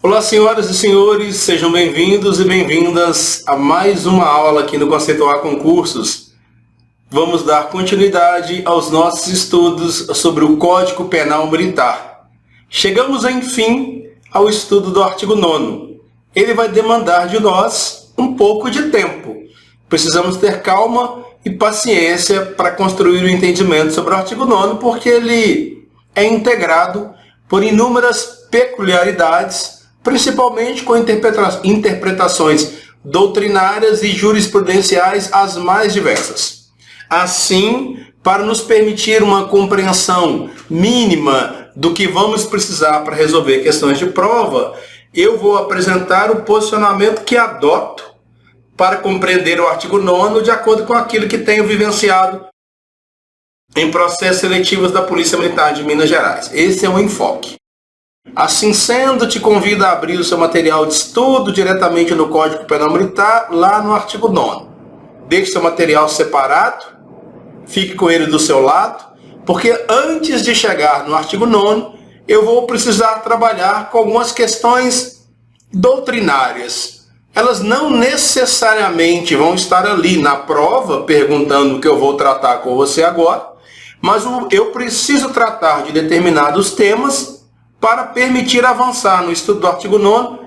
Olá, senhoras e senhores, sejam bem-vindos e bem-vindas a mais uma aula aqui no Conceituar Concursos. Vamos dar continuidade aos nossos estudos sobre o Código Penal Militar. Chegamos, enfim, ao estudo do artigo 9º. Ele vai demandar de nós um pouco de tempo. Precisamos ter calma e paciência para construir o entendimento sobre o artigo 9º, porque ele é integrado por inúmeras peculiaridades, principalmente com interpretações doutrinárias e jurisprudenciais as mais diversas. Assim, para nos permitir uma compreensão mínima do que vamos precisar para resolver questões de prova, eu vou apresentar o posicionamento que adoto para compreender o artigo 9º de acordo com aquilo que tenho vivenciado em processos seletivos da Polícia Militar de Minas Gerais. Esse é o enfoque. Assim sendo, te convido a abrir o seu material de estudo diretamente no Código Penal Militar, lá no artigo 9º. Deixe seu material separado, fique com ele do seu lado, porque antes de chegar no artigo 9º, eu vou precisar trabalhar com algumas questões doutrinárias. Elas não necessariamente vão estar ali na prova, perguntando o que eu vou tratar com você agora, mas eu preciso tratar de determinados temas para permitir avançar no estudo do artigo 9º,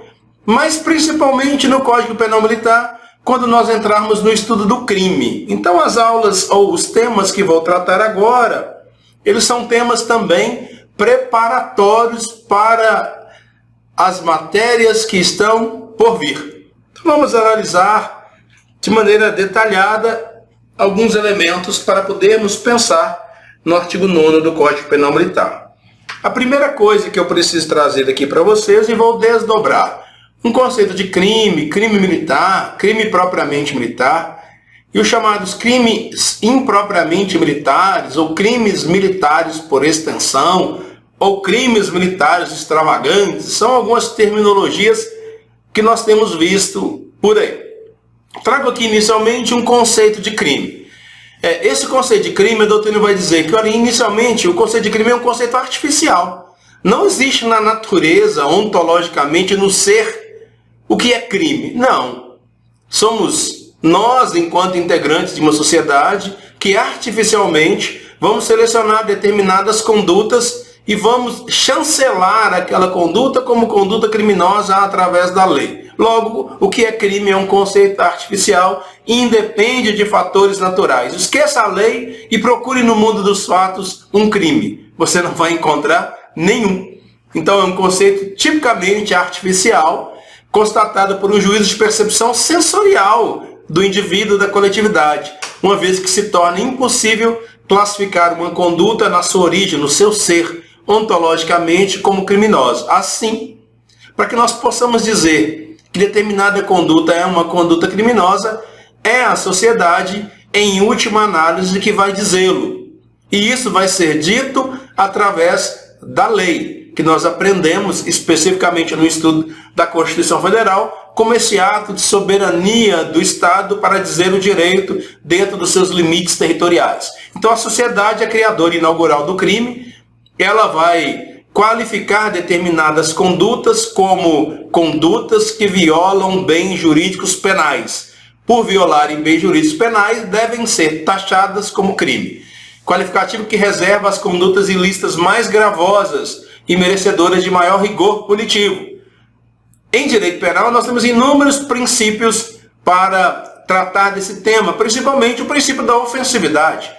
mas principalmente no Código Penal Militar, quando nós entrarmos no estudo do crime. Então as aulas ou os temas que vou tratar agora, eles são temas também preparatórios para as matérias que estão por vir. Então vamos analisar de maneira detalhada alguns elementos para podermos pensar no artigo 9º do Código Penal Militar. A primeira coisa que eu preciso trazer aqui para vocês, e vou desdobrar um conceito de crime, crime militar, crime propriamente militar, e os chamados crimes impropriamente militares, ou crimes militares por extensão, ou crimes militares extravagantes, são algumas terminologias que nós temos visto por aí. Trago aqui inicialmente um conceito de crime. Esse conceito de crime, a doutrina vai dizer que, olha, inicialmente, o conceito de crime é um conceito artificial. Não existe na natureza, ontologicamente, no ser, o que é crime. Não. Somos nós, enquanto integrantes de uma sociedade, que artificialmente vamos selecionar determinadas condutas e vamos chancelar aquela conduta como conduta criminosa através da lei. Logo, o que é crime é um conceito artificial e independe de fatores naturais. Esqueça a lei e procure no mundo dos fatos um crime. Você não vai encontrar nenhum. Então é um conceito tipicamente artificial, constatado por um juízo de percepção sensorial do indivíduo da coletividade, uma vez que se torna impossível classificar uma conduta na sua origem, no seu ser, ontologicamente como criminosa. Assim, para que nós possamos dizer que determinada conduta é uma conduta criminosa, é a sociedade, em última análise, que vai dizê-lo. E isso vai ser dito através da lei, que nós aprendemos especificamente no estudo da Constituição Federal, como esse ato de soberania do Estado para dizer o direito dentro dos seus limites territoriais. Então a sociedade é a criadora inaugural do crime, ela vai qualificar determinadas condutas como condutas que violam bens jurídicos penais. Por violarem bens jurídicos penais, devem ser taxadas como crime. Qualificativo que reserva as condutas ilícitas mais gravosas e merecedoras de maior rigor punitivo. Em direito penal, nós temos inúmeros princípios para tratar desse tema, principalmente o princípio da ofensividade.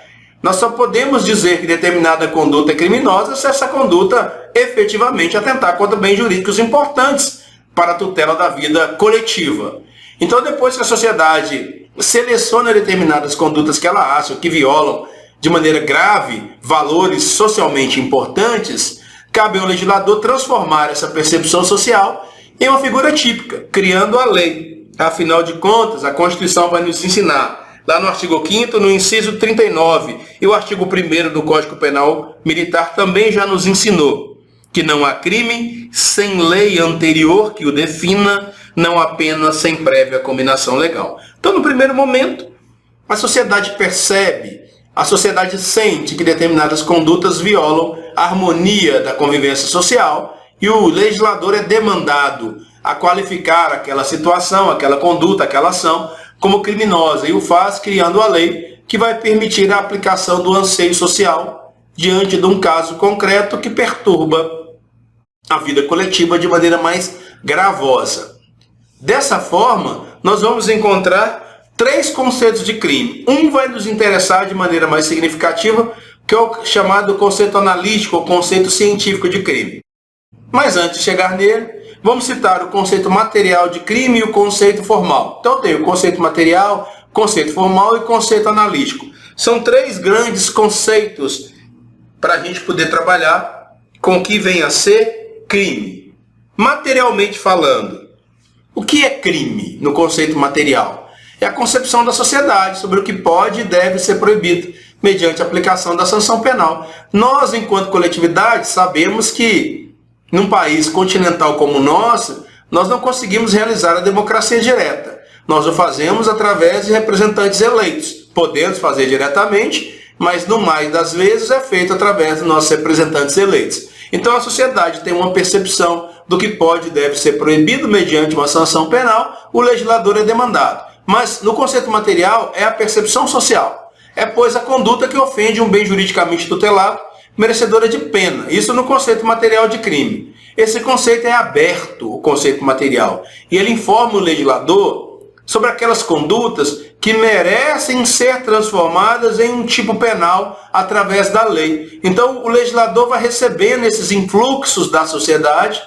Nós só podemos dizer que determinada conduta é criminosa se essa conduta efetivamente atentar contra bens jurídicos importantes para a tutela da vida coletiva. Então, depois que a sociedade seleciona determinadas condutas que ela acha que violam de maneira grave valores socialmente importantes, cabe ao legislador transformar essa percepção social em uma figura típica, criando a lei. Afinal de contas, a Constituição vai nos ensinar, lá no artigo 5º, no inciso 39, e o artigo 1º do Código Penal Militar também já nos ensinou que não há crime sem lei anterior que o defina, não há pena sem prévia combinação legal. Então, no primeiro momento, a sociedade percebe, a sociedade sente que determinadas condutas violam a harmonia da convivência social e o legislador é demandado a qualificar aquela situação, aquela conduta, aquela ação como criminosa, e o faz criando a lei que vai permitir a aplicação do anseio social diante de um caso concreto que perturba a vida coletiva de maneira mais gravosa. Dessa forma, nós vamos encontrar 3 conceitos de crime. Um vai nos interessar de maneira mais significativa, que é o chamado conceito analítico, ou conceito científico de crime. Mas antes de chegar nele, vamos citar o conceito material de crime e o conceito formal. Então eu tenho o conceito material, conceito formal e conceito analítico. São 3 grandes conceitos para a gente poder trabalhar com o que vem a ser crime. Materialmente falando, o que é crime no conceito material? É a concepção da sociedade sobre o que pode e deve ser proibido mediante a aplicação da sanção penal. Nós, enquanto coletividade, sabemos que num país continental como o nosso, nós não conseguimos realizar a democracia direta. Nós o fazemos através de representantes eleitos. Podemos fazer diretamente, mas no mais das vezes é feito através dos nossos representantes eleitos. Então a sociedade tem uma percepção do que pode e deve ser proibido mediante uma sanção penal, o legislador é demandado. Mas no conceito material é a percepção social. É, pois, a conduta que ofende um bem juridicamente tutelado, merecedora de pena. Isso no conceito material de crime. Esse conceito é aberto, o conceito material, e ele informa o legislador sobre aquelas condutas que merecem ser transformadas em um tipo penal através da lei. Então, o legislador vai recebendo esses influxos da sociedade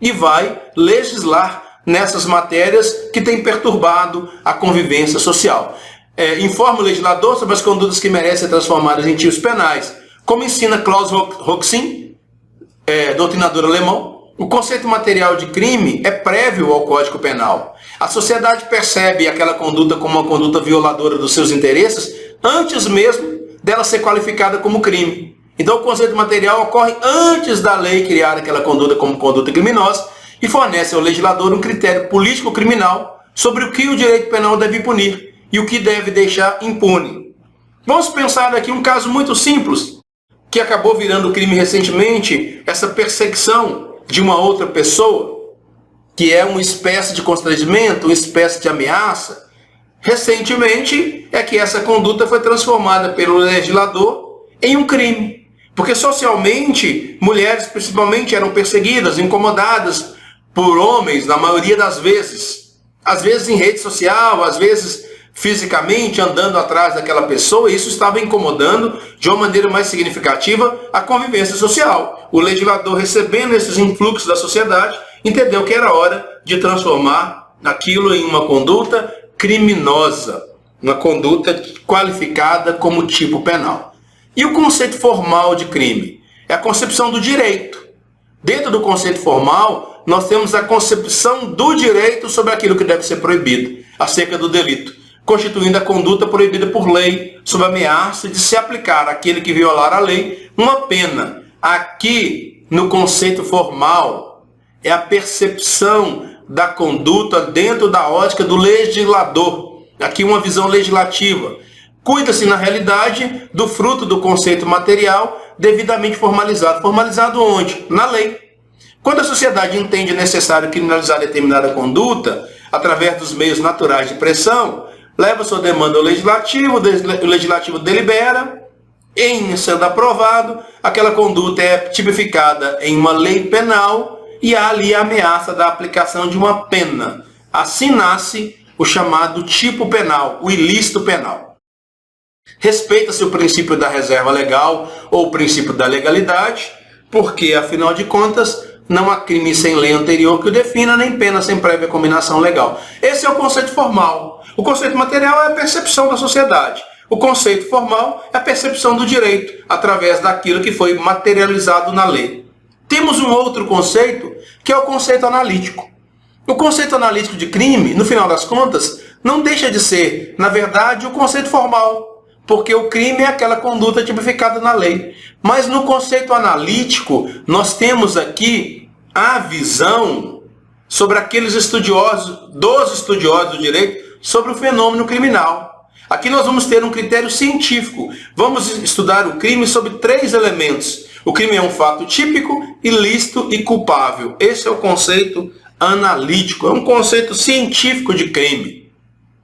e vai legislar nessas matérias que têm perturbado a convivência social. Informa o legislador sobre as condutas que merecem ser transformadas em tipos penais. Como ensina Klaus Roxin, doutrinador alemão, o conceito material de crime é prévio ao Código Penal. A sociedade percebe aquela conduta como uma conduta violadora dos seus interesses antes mesmo dela ser qualificada como crime. Então o conceito material ocorre antes da lei criar aquela conduta como conduta criminosa e fornece ao legislador um critério político-criminal sobre o que o direito penal deve punir e o que deve deixar impune. Vamos pensar aqui um caso muito simples, que acabou virando crime recentemente, essa perseguição de uma outra pessoa, que é uma espécie de constrangimento, uma espécie de ameaça. Recentemente é que essa conduta foi transformada pelo legislador em um crime, porque socialmente mulheres principalmente eram perseguidas, incomodadas por homens na maioria das vezes. Às vezes em rede social, às vezes fisicamente andando atrás daquela pessoa, e isso estava incomodando de uma maneira mais significativa a convivência social. O legislador, recebendo esses influxos da sociedade, entendeu que era hora de transformar aquilo em uma conduta criminosa, uma conduta qualificada como tipo penal. E o conceito formal de crime? É a concepção do direito. Dentro do conceito formal, nós temos a concepção do direito sobre aquilo que deve ser proibido, acerca do delito, constituindo a conduta proibida por lei, sob ameaça de se aplicar àquele que violar a lei uma pena. Aqui, no conceito formal, é a percepção da conduta dentro da ótica do legislador. Aqui uma visão legislativa. Cuida-se, na realidade, do fruto do conceito material devidamente formalizado. Formalizado onde? Na lei. Quando a sociedade entende necessário criminalizar determinada conduta, através dos meios naturais de pressão, leva sua demanda ao legislativo, o legislativo delibera, em sendo aprovado, aquela conduta é tipificada em uma lei penal e há ali a ameaça da aplicação de uma pena. Assim nasce o chamado tipo penal, o ilícito penal. Respeita-se o princípio da reserva legal ou o princípio da legalidade, porque, afinal de contas, não há crime sem lei anterior que o defina, nem pena sem prévia combinação legal. Esse é o conceito formal. O conceito material é a percepção da sociedade. O conceito formal é a percepção do direito, através daquilo que foi materializado na lei. Temos um outro conceito, que é o conceito analítico. O conceito analítico de crime, no final das contas, não deixa de ser, na verdade, o conceito formal, porque o crime é aquela conduta tipificada na lei. Mas no conceito analítico, nós temos aqui a visão sobre aqueles estudiosos, dos estudiosos do direito, sobre o fenômeno criminal. Aqui nós vamos ter um critério científico. Vamos estudar o crime sobre 3 elementos. O crime é um fato típico, ilícito e culpável. Esse é o conceito analítico, é um conceito científico de crime.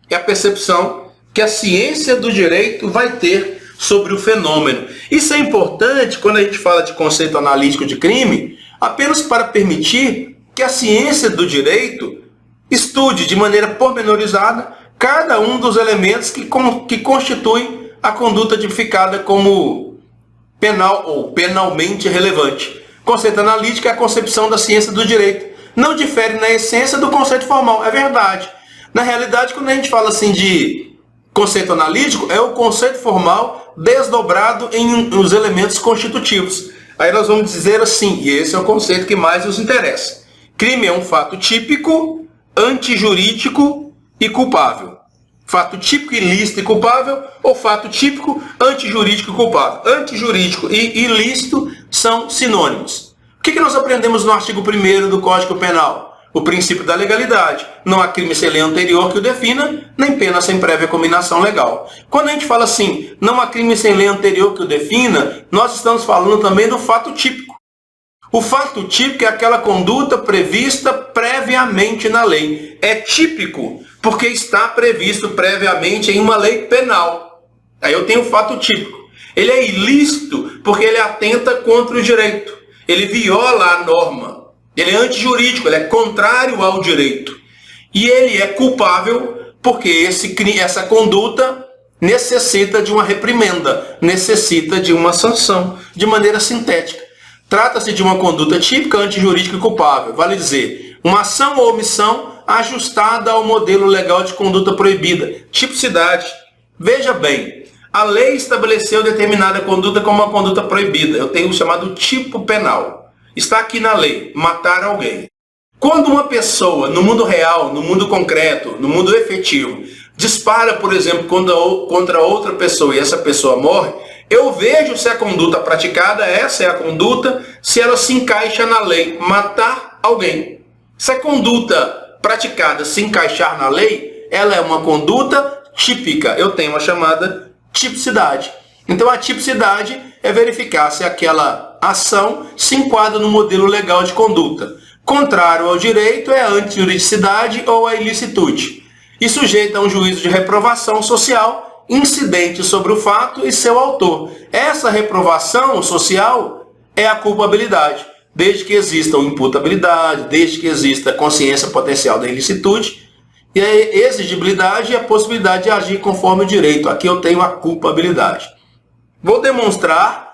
É a percepção que a ciência do direito vai ter sobre o fenômeno. Isso é importante quando a gente fala de conceito analítico de crime, apenas para permitir que a ciência do direito estude de maneira pormenorizada cada um dos elementos que constituem a conduta tipificada como penal ou penalmente relevante. Conceito analítico é a concepção da ciência do direito. Não difere na essência do conceito formal, é verdade. Na realidade, quando a gente fala assim de conceito analítico, é o conceito formal desdobrado em os elementos constitutivos. Aí nós vamos dizer assim, e esse é o conceito que mais nos interessa. Crime é um fato típico, antijurídico e culpável. Fato típico, ilícito e culpável, ou fato típico, antijurídico e culpável. Antijurídico e ilícito são sinônimos. O que nós aprendemos no artigo 1º do Código Penal? O princípio da legalidade. Não há crime sem lei anterior que o defina, nem pena sem prévia combinação legal. Quando a gente fala assim, não há crime sem lei anterior que o defina, nós estamos falando também do fato típico. O fato típico é aquela conduta prevista previamente na lei. É típico porque está previsto previamente em uma lei penal. Aí eu tenho o fato típico. Ele é ilícito porque ele atenta contra o direito. Ele viola a norma. Ele é antijurídico, ele é contrário ao direito. E ele é culpável porque essa conduta necessita de uma reprimenda, necessita de uma sanção, de maneira sintética. Trata-se de uma conduta típica, antijurídica e culpável. Vale dizer, uma ação ou omissão ajustada ao modelo legal de conduta proibida. Tipicidade. Veja bem, a lei estabeleceu determinada conduta como uma conduta proibida. Eu tenho o chamado tipo penal. Está aqui na lei, matar alguém. Quando uma pessoa, no mundo real, no mundo concreto, no mundo efetivo, dispara, por exemplo, contra outra pessoa e essa pessoa morre, eu vejo se a conduta praticada, essa é a conduta, se ela se encaixa na lei, matar alguém. Se a conduta praticada se encaixar na lei, ela é uma conduta típica. Eu tenho uma chamada tipicidade. Então a tipicidade é verificar se aquela ação se enquadra no modelo legal de conduta. Contrário ao direito é a antijuridicidade ou a ilicitude. E sujeita a um juízo de reprovação social incidente sobre o fato e seu autor. Essa reprovação social é a culpabilidade, desde que exista a imputabilidade, desde que exista a consciência potencial da ilicitude, e a exigibilidade e a possibilidade de agir conforme o direito. Aqui eu tenho a culpabilidade. Vou demonstrar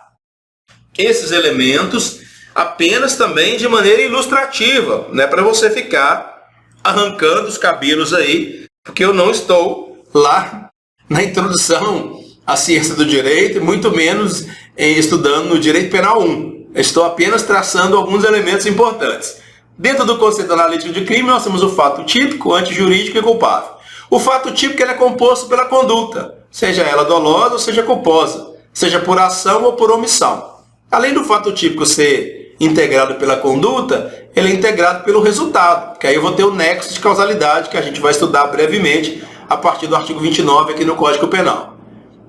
esses elementos apenas também de maneira ilustrativa, não é para você ficar arrancando os cabelos aí, porque eu não estou lá na introdução à ciência do direito, e muito menos estudando no Direito Penal 1. Estou apenas traçando alguns elementos importantes. Dentro do conceito analítico de crime, nós temos o fato típico, antijurídico e culpável. O fato típico ele é composto pela conduta, seja ela dolosa ou seja culposa, seja por ação ou por omissão. Além do fato típico ser integrado pela conduta, ele é integrado pelo resultado, que aí eu vou ter o nexo de causalidade, que a gente vai estudar brevemente a partir do artigo 29 aqui no Código Penal.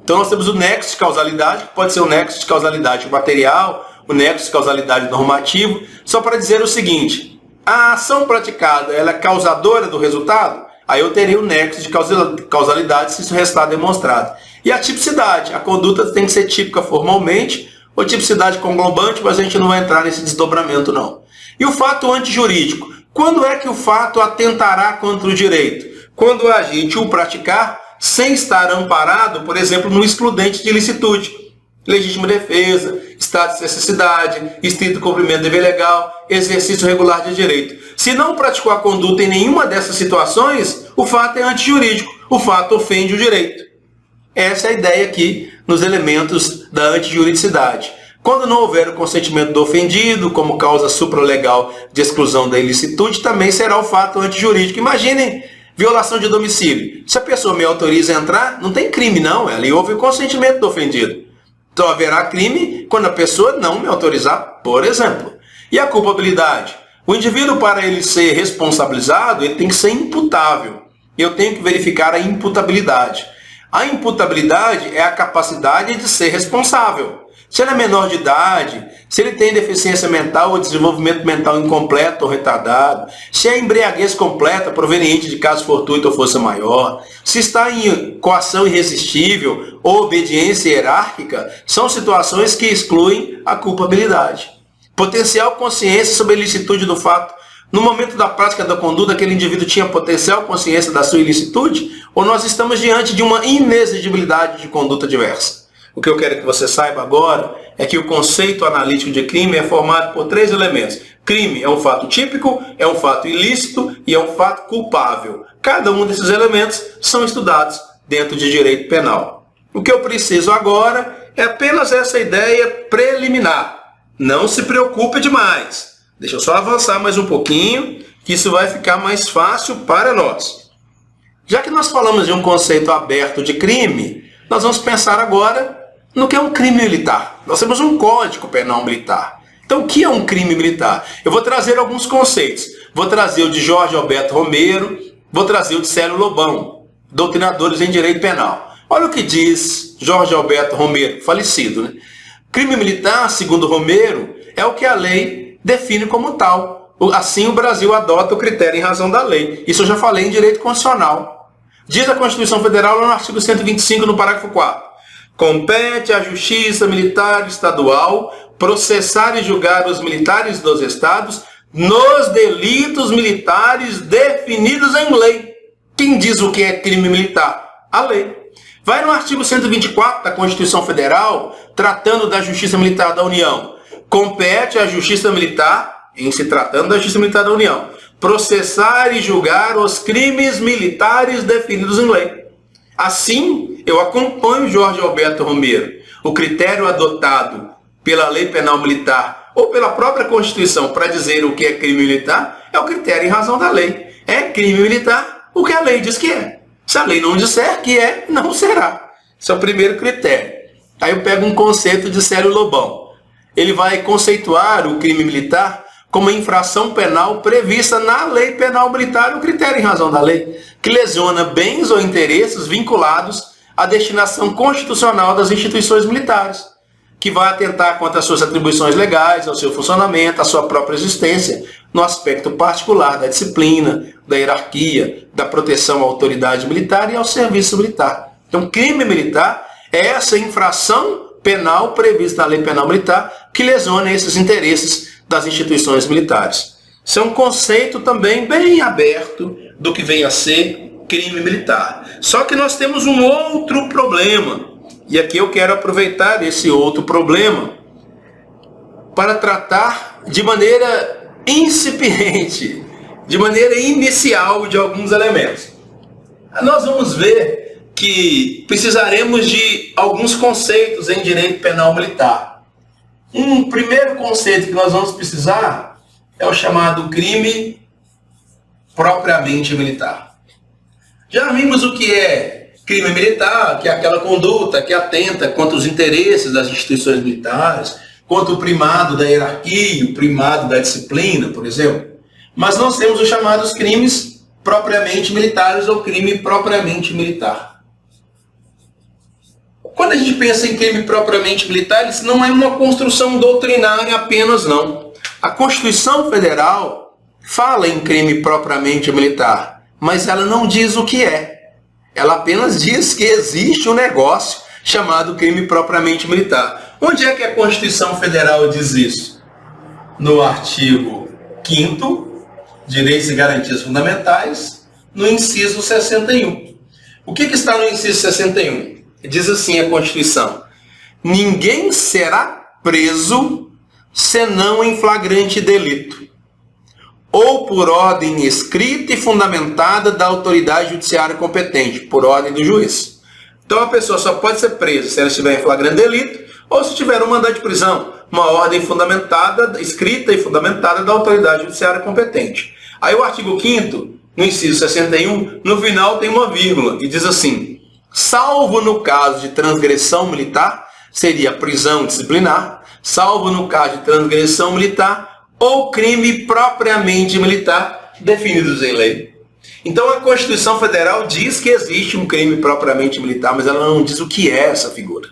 Então nós temos o nexo de causalidade, que pode ser o nexo de causalidade material, o nexo de causalidade normativo, só para dizer o seguinte, a ação praticada ela é causadora do resultado? Aí eu teria o nexo de causalidade se isso restar demonstrado. E a tipicidade, a conduta tem que ser típica formalmente, ou tipicidade conglobante, mas a gente não vai entrar nesse desdobramento não. E o fato antijurídico? Quando é que o fato atentará contra o direito? Quando a gente o praticar sem estar amparado, por exemplo, no excludente de ilicitude. Legítima defesa, estado de necessidade, estrito cumprimento do dever legal, exercício regular de direito. Se não praticou a conduta em nenhuma dessas situações, o fato é antijurídico, o fato ofende o direito. Essa é a ideia aqui nos elementos da antijuridicidade. Quando não houver o consentimento do ofendido, como causa supralegal de exclusão da ilicitude, também será o fato antijurídico. Imaginem violação de domicílio. Se a pessoa me autoriza a entrar, não tem crime não, ali houve o consentimento do ofendido. Então haverá crime quando a pessoa não me autorizar, por exemplo. E a culpabilidade? O indivíduo, para ele ser responsabilizado, ele tem que ser imputável. Eu tenho que verificar a imputabilidade. A imputabilidade é a capacidade de ser responsável. se ele é menor de idade, se ele tem deficiência mental ou desenvolvimento mental incompleto ou retardado, se é embriaguez completa proveniente de caso fortuito ou força maior, se está em coação irresistível ou obediência hierárquica, são situações que excluem a culpabilidade. Potencial consciência sobre a ilicitude do fato. No momento da prática da conduta, aquele indivíduo tinha potencial consciência da sua ilicitude, ou nós estamos diante de uma inexigibilidade de conduta diversa? O que eu quero que você saiba agora é que o conceito analítico de crime é formado por 3 elementos. Crime é um fato típico, é um fato ilícito e é um fato culpável. Cada um desses elementos são estudados dentro de direito penal. O que eu preciso agora é apenas essa ideia preliminar. Não se preocupe demais. Deixa eu só avançar mais um pouquinho, que isso vai ficar mais fácil para nós. Já que nós falamos de um conceito aberto de crime, nós vamos pensar agora no que é um crime militar. Nós temos um Código Penal Militar. Então, o que é um crime militar? Eu vou trazer alguns conceitos. Vou trazer o de Jorge Alberto Romero, vou trazer o de Célio Lobão, doutrinadores em direito penal. Olha o que diz Jorge Alberto Romero, falecido, né? Crime militar, segundo Romero, é o que a lei define como tal. Assim, o Brasil adota o critério em razão da lei. Isso eu já falei em direito constitucional. Diz a Constituição Federal, no artigo 125, no parágrafo 4. Compete à Justiça Militar Estadual processar e julgar os militares dos estados nos delitos militares definidos em lei. Quem diz o que é crime militar? A lei. Vai no artigo 124 da Constituição Federal, tratando da Justiça Militar da União. Compete à Justiça Militar, em se tratando da Justiça Militar da União, processar e julgar os crimes militares definidos em lei. Assim, eu acompanho Jorge Alberto Romero. O critério adotado pela Lei Penal Militar ou pela própria Constituição para dizer o que é crime militar é o critério em razão da lei. É crime militar o que a lei diz que é. Se a lei não disser que é, não será. Esse é o primeiro critério. Aí eu pego um conceito de Célio Lobão. Ele vai conceituar o crime militar como infração penal prevista na Lei Penal Militar, o critério em razão da lei, que lesiona bens ou interesses vinculados à destinação constitucional das instituições militares, que vai atentar contra as suas atribuições legais, ao seu funcionamento, à sua própria existência, no aspecto particular da disciplina, da hierarquia, da proteção à autoridade militar e ao serviço militar. Então, crime militar é essa infração penal prevista na Lei Penal Militar que lesiona esses interesses das instituições militares. Isso é um conceito também bem aberto do que vem a ser crime militar. Só que nós temos um outro problema. E aqui eu quero aproveitar esse outro problema para tratar de maneira incipiente, de maneira inicial de alguns elementos. Nós vamos ver que precisaremos de alguns conceitos em direito penal militar. Um primeiro conceito que nós vamos precisar é o chamado crime propriamente militar. Já vimos o que é crime militar, que é aquela conduta que atenta contra os interesses das instituições militares, contra o primado da hierarquia, o primado da disciplina, por exemplo. Mas nós temos os chamados crimes propriamente militares ou crime propriamente militar. Quando a gente pensa em crime propriamente militar, isso não é uma construção doutrinária apenas, não. A Constituição Federal fala em crime propriamente militar, mas ela não diz o que é. Ela apenas diz que existe um negócio chamado crime propriamente militar. Onde é que a Constituição Federal diz isso? No artigo 5º, Direitos e Garantias Fundamentais, no inciso 61. O que está no inciso 61? Diz assim a Constituição: ninguém será preso senão em flagrante delito, ou por ordem escrita e fundamentada da autoridade judiciária competente, por ordem do juiz. Então a pessoa só pode ser presa se ela estiver em flagrante delito, ou se tiver um mandado de prisão, uma ordem fundamentada, escrita e fundamentada da autoridade judiciária competente. Aí o artigo 5º, no inciso 61, no final tem uma vírgula, e diz assim: salvo no caso de transgressão militar, seria prisão disciplinar, salvo no caso de transgressão militar ou crime propriamente militar definidos em lei. Então a Constituição Federal diz que existe um crime propriamente militar, mas ela não diz o que é essa figura.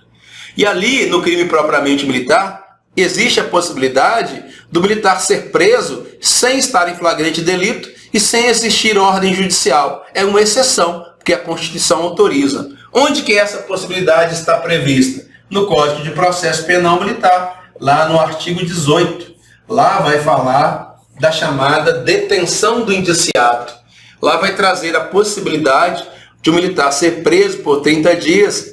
E ali, no crime propriamente militar, existe a possibilidade do militar ser preso sem estar em flagrante delito e sem existir ordem judicial. É uma exceção, porque a Constituição autoriza. Onde que essa possibilidade está prevista? No Código de Processo Penal Militar, lá no artigo 18. Lá vai falar da chamada detenção do indiciado. Lá vai trazer a possibilidade de um militar ser preso por 30 dias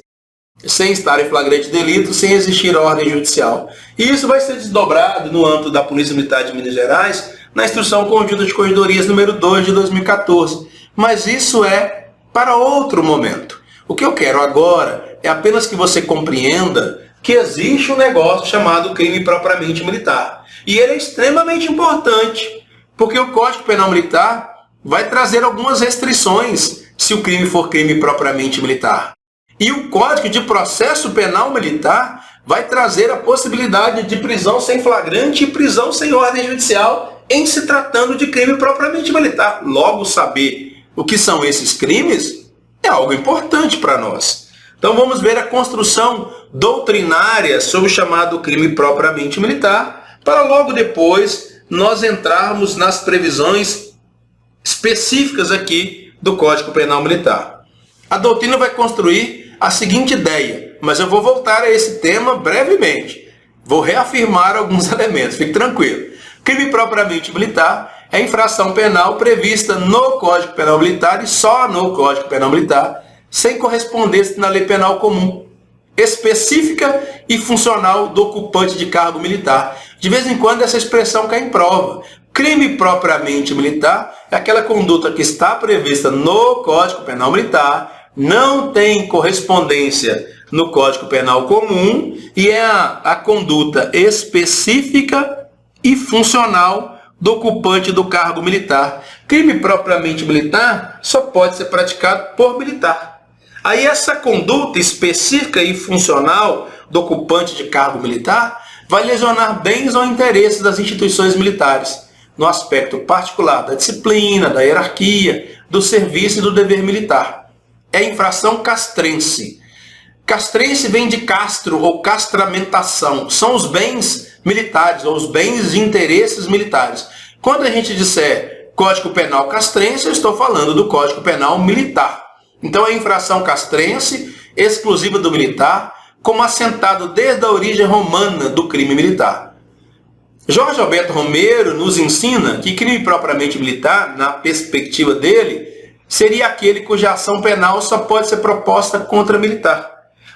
sem estar em flagrante delito, sem existir ordem judicial. E isso vai ser desdobrado no âmbito da Polícia Militar de Minas Gerais, na Instrução Conjunta de Corregedorias número 2 de 2014. Mas isso é para outro momento. O que eu quero agora é apenas que você compreenda que existe um negócio chamado crime propriamente militar. E ele é extremamente importante, porque o Código Penal Militar vai trazer algumas restrições se o crime for crime propriamente militar. E o Código de Processo Penal Militar vai trazer a possibilidade de prisão sem flagrante e prisão sem ordem judicial em se tratando de crime propriamente militar. Logo, saber o que são esses crimes é algo importante para nós. Então vamos ver a construção doutrinária sobre o chamado crime propriamente militar, para logo depois nós entrarmos nas previsões específicas aqui do Código Penal Militar. A doutrina vai construir a seguinte ideia, mas eu vou voltar a esse tema brevemente. Vou reafirmar alguns elementos, fique tranquilo. Crime propriamente militar é infração penal prevista no Código Penal Militar e só no Código Penal Militar, sem correspondência na lei penal comum, específica e funcional do ocupante de cargo militar. De vez em quando essa expressão cai em prova. Crime propriamente militar é aquela conduta que está prevista no Código Penal Militar, não tem correspondência no Código Penal comum e é a conduta específica e funcional do ocupante do cargo militar. Crime propriamente militar só pode ser praticado por militar. Aí essa conduta específica e funcional do ocupante de cargo militar vai lesionar bens ou interesses das instituições militares, no aspecto particular da disciplina, da hierarquia, do serviço e do dever militar. É infração castrense. Castrense vem de castro ou castramentação. São os bens militares ou os bens de interesses militares. Quando a gente disser Código Penal castrense, eu estou falando do Código Penal militar. Então é infração castrense, exclusiva do militar, como assentado desde a origem romana do crime militar. Jorge Alberto Romero nos ensina que crime propriamente militar, na perspectiva dele, seria aquele cuja ação penal só pode ser proposta contra militar.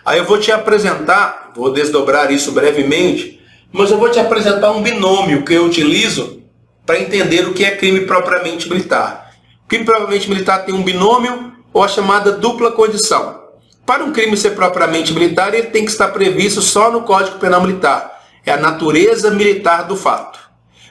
Aí eu vou te apresentar, vou desdobrar isso brevemente, mas eu vou te apresentar um binômio que eu utilizo para entender o que é crime propriamente militar. Crime propriamente militar tem um binômio ou a chamada dupla condição. Para um crime ser propriamente militar, ele tem que estar previsto só no Código Penal Militar. É a natureza militar do fato.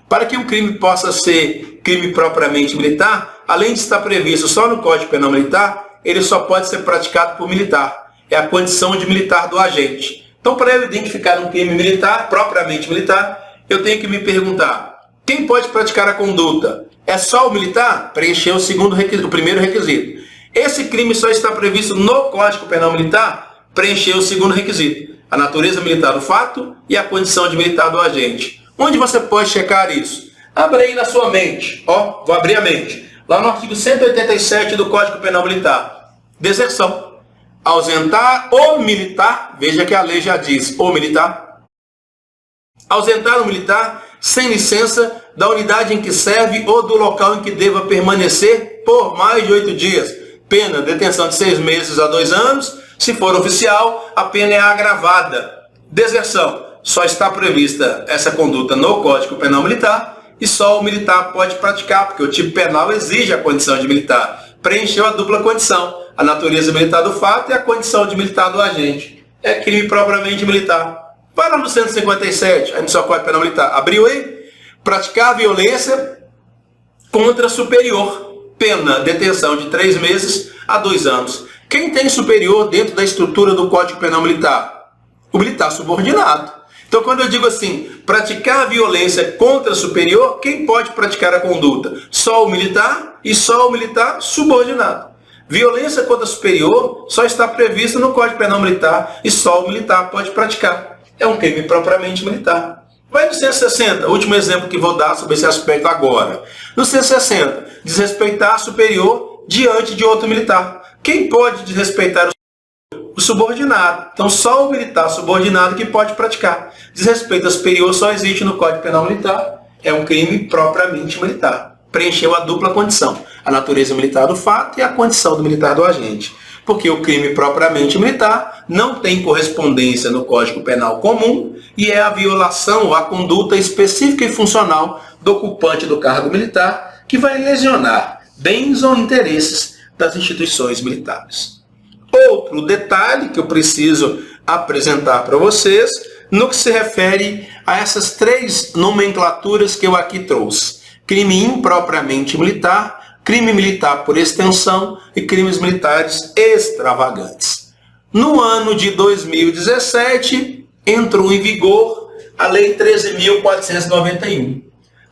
Para que um crime possa ser crime propriamente militar, além de estar previsto só no Código Penal Militar, ele só pode ser praticado por militar. É a condição de militar do agente. Então, para eu identificar um crime militar, propriamente militar, eu tenho que me perguntar, quem pode praticar a conduta? É só o militar? Preencher o primeiro requisito. Esse crime só está previsto no Código Penal Militar? Preencher o segundo requisito. A natureza militar do fato e a condição de militar do agente. Onde você pode checar isso? Abra aí na sua mente. Ó, vou abrir a mente. Lá no artigo 187 do Código Penal Militar. Deserção. Ausentar o militar, veja que a lei já diz, o militar. Ausentar o militar sem licença da unidade em que serve ou do local em que deva permanecer por mais de 8 dias. Pena, detenção de 6 meses a 2 anos. Se for oficial, a pena é agravada. Deserção. Só está prevista essa conduta no Código Penal Militar e só o militar pode praticar, porque o tipo penal exige a condição de militar. Preencheu a dupla condição, a natureza militar do fato e a condição de militar do agente. É crime propriamente militar. Vai lá no 157, aí no seu Código Penal Militar. Abriu aí? Praticar violência contra superior. Pena, detenção de 3 meses a 2 anos. Quem tem superior dentro da estrutura do Código Penal Militar? O militar subordinado. Então, quando eu digo assim, praticar violência contra superior, quem pode praticar a conduta? Só o militar e só o militar subordinado. Violência contra superior só está prevista no Código Penal Militar e só o militar pode praticar. É um crime propriamente militar. Vai no 160, último exemplo que vou dar sobre esse aspecto agora. No 160, desrespeitar superior diante de outro militar. Quem pode desrespeitar o subordinado? Então só o militar subordinado que pode praticar. Desrespeito a superior só existe no Código Penal Militar. É um crime propriamente militar. Preencheu a dupla condição. A natureza militar do fato e a condição do militar do agente. Porque o crime propriamente militar não tem correspondência no Código Penal comum e é a violação ou a conduta específica e funcional do ocupante do cargo militar que vai lesionar bens ou interesses das instituições militares. Outro detalhe que eu preciso apresentar para vocês no que se refere a essas três nomenclaturas que eu aqui trouxe. Crime impropriamente militar, crime militar por extensão e crimes militares extravagantes. No ano de 2017, entrou em vigor a Lei 13.491.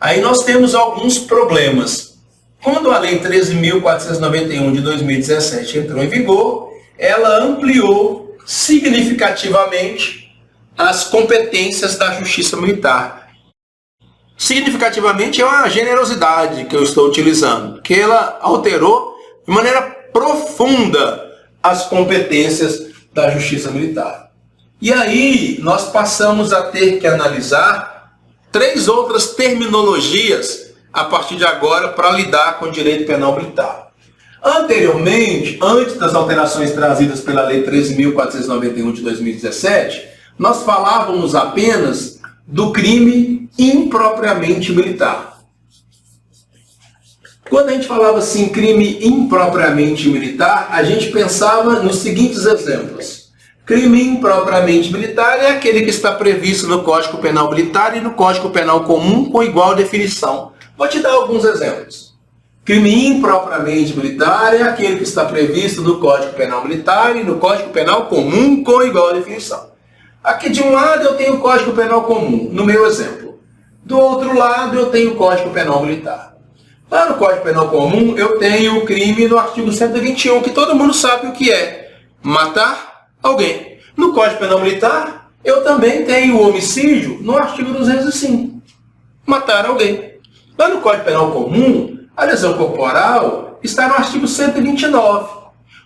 Aí nós temos alguns problemas. Quando a Lei 13.491 de 2017 entrou em vigor, ela ampliou significativamente as competências da Justiça Militar. Significativamente é uma generosidade que eu estou utilizando, que ela alterou de maneira profunda as competências da Justiça Militar. E aí nós passamos a ter que analisar três outras terminologias a partir de agora para lidar com o direito penal militar. Anteriormente, antes das alterações trazidas pela Lei 13.491 de 2017, nós falávamos apenas do crime impropriamente militar. Quando a gente falava assim, crime impropriamente militar, a gente pensava nos seguintes exemplos. Crime impropriamente militar é aquele que está previsto no Código Penal Militar e no Código Penal Comum com igual definição. Vou te dar alguns exemplos. Crime impropriamente militar é aquele que está previsto no Código Penal Militar e no Código Penal Comum com igual definição. Aqui de um lado eu tenho o Código Penal Comum, no meu exemplo. Do outro lado eu tenho o Código Penal Militar. Lá no Código Penal Comum eu tenho o crime no artigo 121, que todo mundo sabe o que é: matar alguém. No Código Penal Militar eu também tenho o homicídio no artigo 205. Matar alguém. Lá no Código Penal Comum, a lesão corporal está no artigo 129.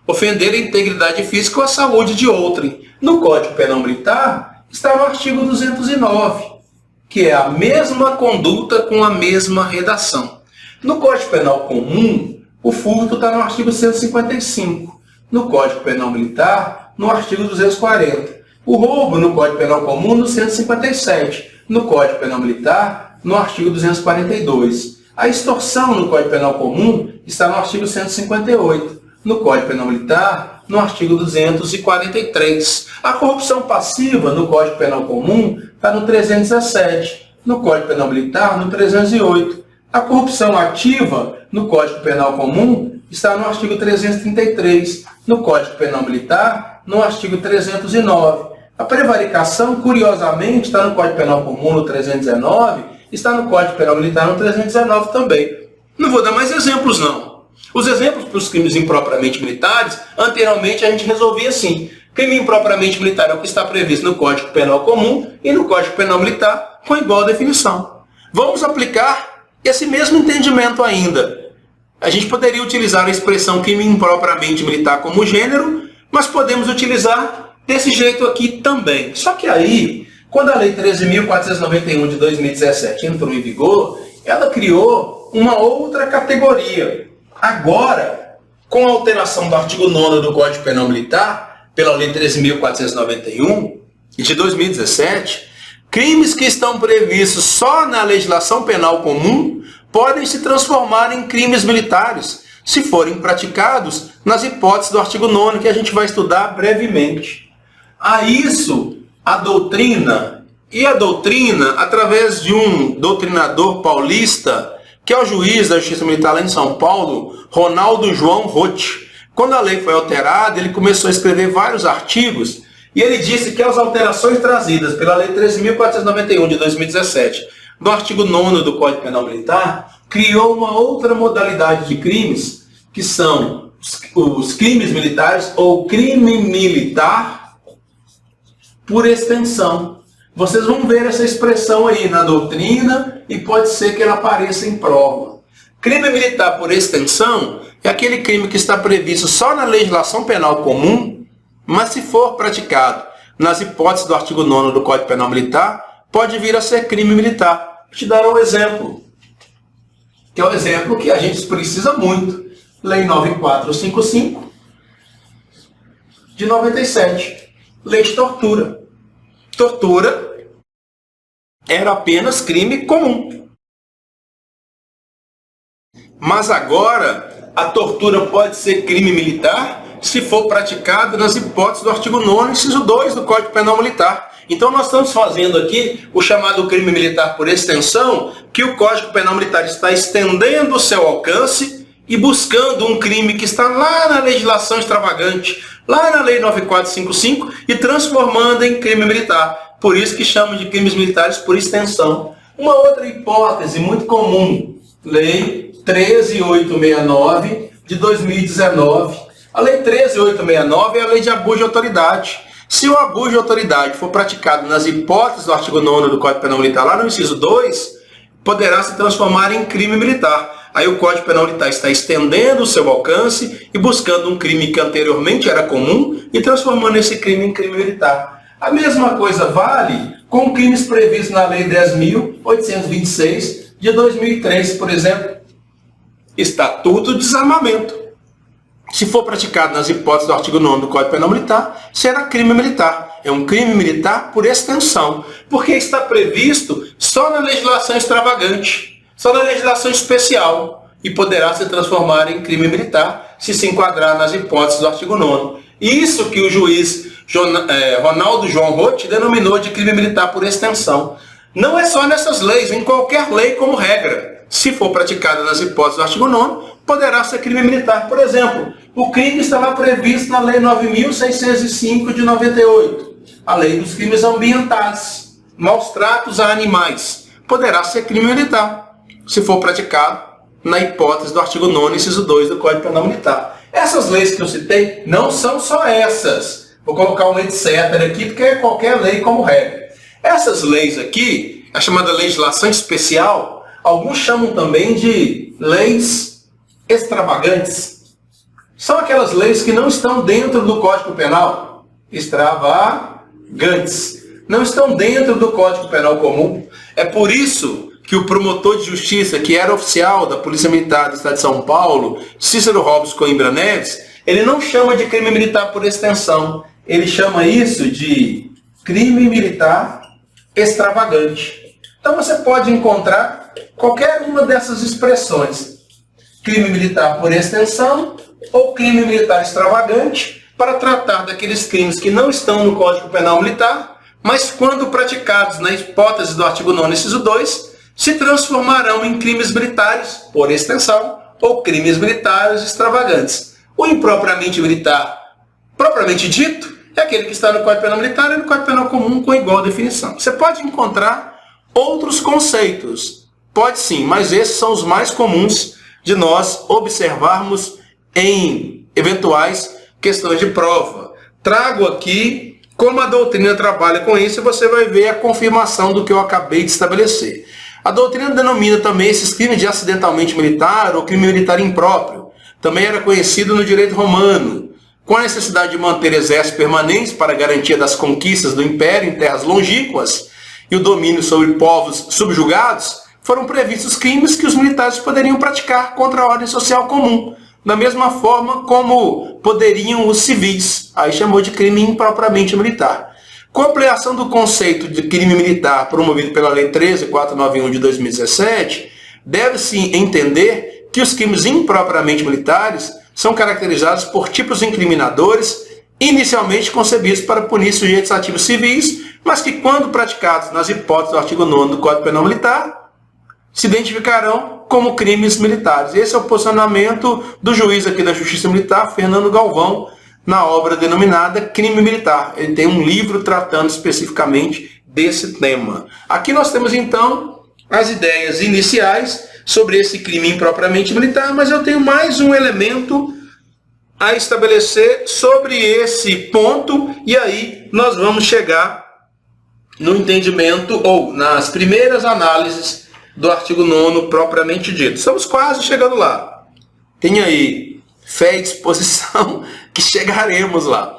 Ofender a integridade física ou a saúde de outrem. No Código Penal Militar está no artigo 209, que é a mesma conduta com a mesma redação. No Código Penal Comum, o furto está no artigo 155. No Código Penal Militar, no artigo 240. O roubo no Código Penal Comum, no 157. No Código Penal Militar, no artigo 242. A extorsão no Código Penal Comum está no artigo 158. No Código Penal Militar, no artigo 243. A corrupção passiva no Código Penal Comum está no 317. No Código Penal Militar, no 308. A corrupção ativa no Código Penal Comum está no artigo 333. No Código Penal Militar, no artigo 309. A prevaricação, curiosamente, está no Código Penal Comum no 319, está no Código Penal Militar no 319 também. Não vou dar mais exemplos, não. Os exemplos para os crimes impropriamente militares, anteriormente a gente resolvia assim. Crime impropriamente militar é o que está previsto no Código Penal Comum e no Código Penal Militar com igual definição. Vamos aplicar esse mesmo entendimento ainda. A gente poderia utilizar a expressão crime impropriamente militar como gênero, mas podemos utilizar desse jeito aqui também. Só que aí, quando a Lei 13.491 de 2017 entrou em vigor, ela criou uma outra categoria. Agora, com a alteração do artigo 9º do Código Penal Militar, pela Lei 13.491 de 2017, crimes que estão previstos só na legislação penal comum podem se transformar em crimes militares, se forem praticados nas hipóteses do artigo 9º que a gente vai estudar brevemente. A isso, a doutrina, através de um doutrinador paulista, que é o juiz da Justiça Militar lá em São Paulo, Ronaldo João Roth. Quando a lei foi alterada, ele começou a escrever vários artigos e ele disse que as alterações trazidas pela Lei 13.491 de 2017, no artigo 9º do Código Penal Militar, criou uma outra modalidade de crimes, que são os crimes militares ou crime militar por extensão. Vocês vão ver essa expressão aí na doutrina e pode ser que ela apareça em prova. Crime militar por extensão é aquele crime que está previsto só na legislação penal comum, mas se for praticado nas hipóteses do artigo 9º do Código Penal Militar, pode vir a ser crime militar. Vou te dar um exemplo, que é o exemplo que a gente precisa muito. Lei 9455 de 97, lei de tortura. Tortura era apenas crime comum. Mas agora a tortura pode ser crime militar se for praticada nas hipóteses do artigo 9º, inciso 2 do Código Penal Militar. Então nós estamos fazendo aqui o chamado crime militar por extensão, que o Código Penal Militar está estendendo o seu alcance e buscando um crime que está lá na legislação extravagante, lá na Lei 9455, e transformando em crime militar. Por isso que chamam de crimes militares por extensão. Uma outra hipótese muito comum, Lei 13869 de 2019. A Lei 13869 é a lei de abuso de autoridade. Se o abuso de autoridade for praticado nas hipóteses do artigo 9º do Código Penal Militar, lá no inciso 2, poderá se transformar em crime militar. Aí o Código Penal Militar está estendendo o seu alcance e buscando um crime que anteriormente era comum e transformando esse crime em crime militar. A mesma coisa vale com crimes previstos na Lei 10.826 de 2003, por exemplo. Estatuto de Desarmamento. Se for praticado nas hipóteses do artigo 9º do Código Penal Militar, será crime militar. É um crime militar por extensão, porque está previsto só na legislação extravagante, só na legislação especial, e poderá se transformar em crime militar se enquadrar nas hipóteses do artigo 9º. Isso que o juiz Ronaldo João Roth denominou de crime militar por extensão. Não é só nessas leis, em qualquer lei como regra. Se for praticada nas hipóteses do artigo 9º, poderá ser crime militar. Por exemplo, o crime está lá previsto na Lei 9.605 de 98, a Lei dos Crimes Ambientais, maus tratos a animais. Poderá ser crime militar, se for praticado na hipótese do artigo 9º, inciso 2 do Código Penal Militar. Essas leis que eu citei não são só essas. Vou colocar um etc. aqui, porque é qualquer lei como regra. Essas leis aqui, a chamada legislação especial, alguns chamam também de leis extravagantes. São aquelas leis que não estão dentro do Código Penal. Extravagantes. Não estão dentro do Código Penal comum. É por isso que o promotor de justiça, que era oficial da Polícia Militar do Estado de São Paulo, Cícero Robson Coimbra Neves, ele não chama de crime militar por extensão. Ele chama isso de crime militar extravagante. Então você pode encontrar qualquer uma dessas expressões. Crime militar por extensão ou crime militar extravagante, para tratar daqueles crimes que não estão no Código Penal Militar, mas quando praticados na hipótese do artigo 9º, inciso 2, se transformarão em crimes militares por extensão ou crimes militares extravagantes. O impropriamente militar, propriamente dito, é aquele que está no Código Penal Militar e no Código Penal Comum com igual definição. Você pode encontrar outros conceitos, pode sim, mas esses são os mais comuns de nós observarmos em eventuais questões de prova. Trago aqui como a doutrina trabalha com isso e você vai ver a confirmação do que eu acabei de estabelecer. A doutrina denomina também esses crimes de acidentalmente militar ou crime militar impróprio. Também era conhecido no direito romano. Com a necessidade de manter exércitos permanentes para a garantia das conquistas do império em terras longínquas e o domínio sobre povos subjugados, foram previstos crimes que os militares poderiam praticar contra a ordem social comum, da mesma forma como poderiam os civis. Aí chamou de crime impropriamente militar. Com a ampliação do conceito de crime militar promovido pela Lei 13.491 de 2017, deve-se entender que os crimes impropriamente militares são caracterizados por tipos incriminadores inicialmente concebidos para punir sujeitos ativos civis, mas que, quando praticados nas hipóteses do artigo 9º do Código Penal Militar, se identificarão como crimes militares. Esse é o posicionamento do juiz aqui da Justiça Militar, Fernando Galvão, na obra denominada Crime Militar. Ele tem um livro tratando especificamente desse tema. Aqui nós temos, então, as ideias iniciais sobre esse crime impropriamente militar, mas eu tenho mais um elemento a estabelecer sobre esse ponto e aí nós vamos chegar no entendimento ou nas primeiras análises do artigo 9º propriamente dito. Estamos quase chegando lá. Tenha aí fé e disposição que chegaremos lá.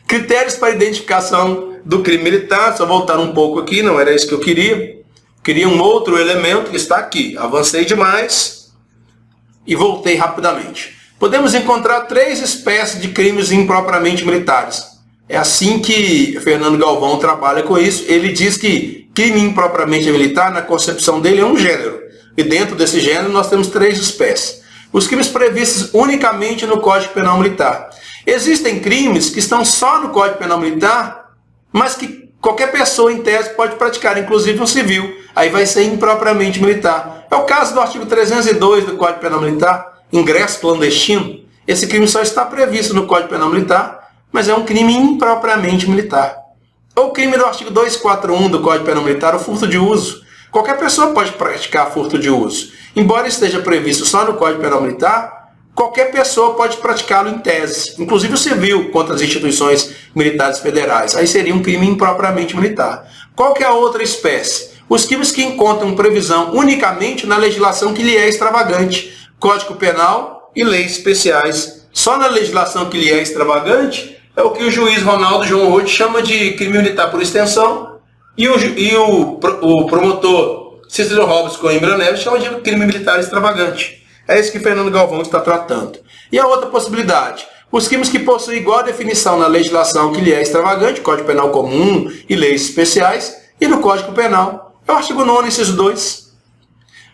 Critérios para identificação do crime militar. Só voltar um pouco aqui, não era isso que eu queria. Queria um outro elemento que está aqui. Avancei demais e voltei rapidamente. Podemos encontrar 3 espécies de crimes impropriamente militares. É assim que Fernando Galvão trabalha com isso. Ele diz que crime impropriamente militar, na concepção dele, é um gênero. E dentro desse gênero nós temos 3 espécies. Os crimes previstos unicamente no Código Penal Militar. Existem crimes que estão só no Código Penal Militar, mas que qualquer pessoa, em tese, pode praticar, inclusive um civil. Aí vai ser impropriamente militar. É o caso do artigo 302 do Código Penal Militar, ingresso clandestino. Esse crime só está previsto no Código Penal Militar, mas é um crime impropriamente militar. Ou o crime do artigo 241 do Código Penal Militar, o furto de uso. Qualquer pessoa pode praticar furto de uso. Embora esteja previsto só no Código Penal Militar, qualquer pessoa pode praticá-lo em tese, inclusive o civil, contra as instituições militares federais. Aí seria um crime impropriamente militar. Qual que é a outra espécie? Os crimes que encontram previsão unicamente na legislação que lhe é extravagante, Código Penal e leis especiais. Só na legislação que lhe é extravagante é o que o juiz Ronaldo João Roth chama de crime militar por extensão e o promotor Cícero Robes Coimbra Neves chama de crime militar extravagante. É isso que Fernando Galvão está tratando. E a outra possibilidade, os crimes que possuem igual definição na legislação que lhe é extravagante, Código Penal Comum e leis especiais, e no Código Penal, é o artigo 9º, inciso 2.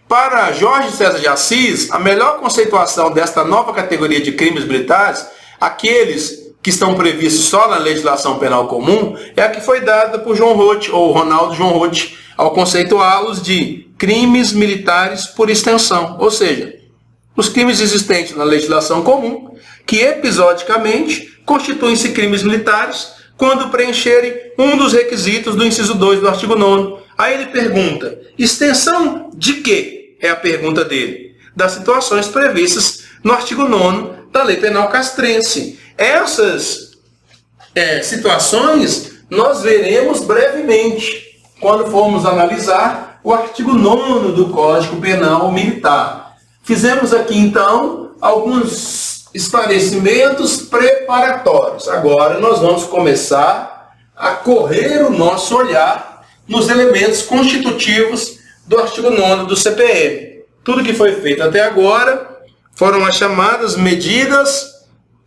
Para Jorge César de Assis, a melhor conceituação desta nova categoria de crimes militares, aqueles que estão previstos só na legislação penal comum, é a que foi dada por João Roth, ou Ronaldo João Roth, ao conceituá-los de crimes militares por extensão, ou seja, os crimes existentes na legislação comum, que episodicamente constituem-se crimes militares quando preencherem um dos requisitos do inciso 2 do artigo 9º. Aí ele pergunta, extensão de quê? É a pergunta dele. Das situações previstas no artigo 9º da Lei Penal Castrense. Essas situações nós veremos brevemente quando formos analisar o artigo 9º do Código Penal Militar. Fizemos aqui, então, alguns esclarecimentos preparatórios. Agora nós vamos começar a correr o nosso olhar nos elementos constitutivos do artigo 9º do CPM. Tudo que foi feito até agora foram as chamadas medidas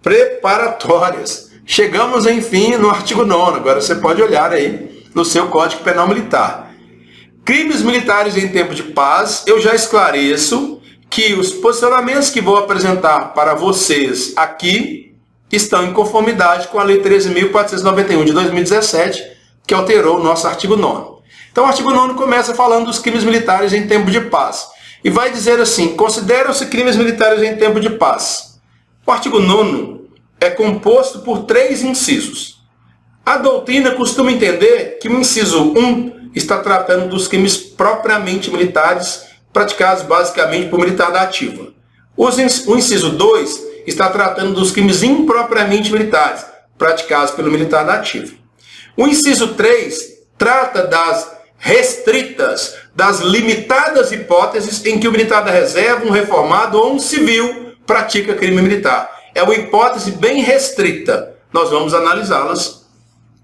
preparatórias. Chegamos, enfim, no artigo 9º. Agora você pode olhar aí no seu Código Penal Militar. Crimes militares em tempo de paz, eu já esclareço que os posicionamentos que vou apresentar para vocês aqui estão em conformidade com a Lei 13.491 de 2017, que alterou o nosso artigo 9º. Então o artigo 9º começa falando dos crimes militares em tempo de paz. E vai dizer assim, consideram-se crimes militares em tempo de paz. O artigo 9º é composto por 3 incisos. A doutrina costuma entender que o inciso 1 está tratando dos crimes propriamente militares praticados basicamente por militar da ativa. O inciso 2 está tratando dos crimes impropriamente militares praticados pelo militar da ativa. O inciso 3 trata das restritas, das limitadas hipóteses em que o militar da reserva, um reformado ou um civil pratica crime militar. É uma hipótese bem restrita. Nós vamos analisá-las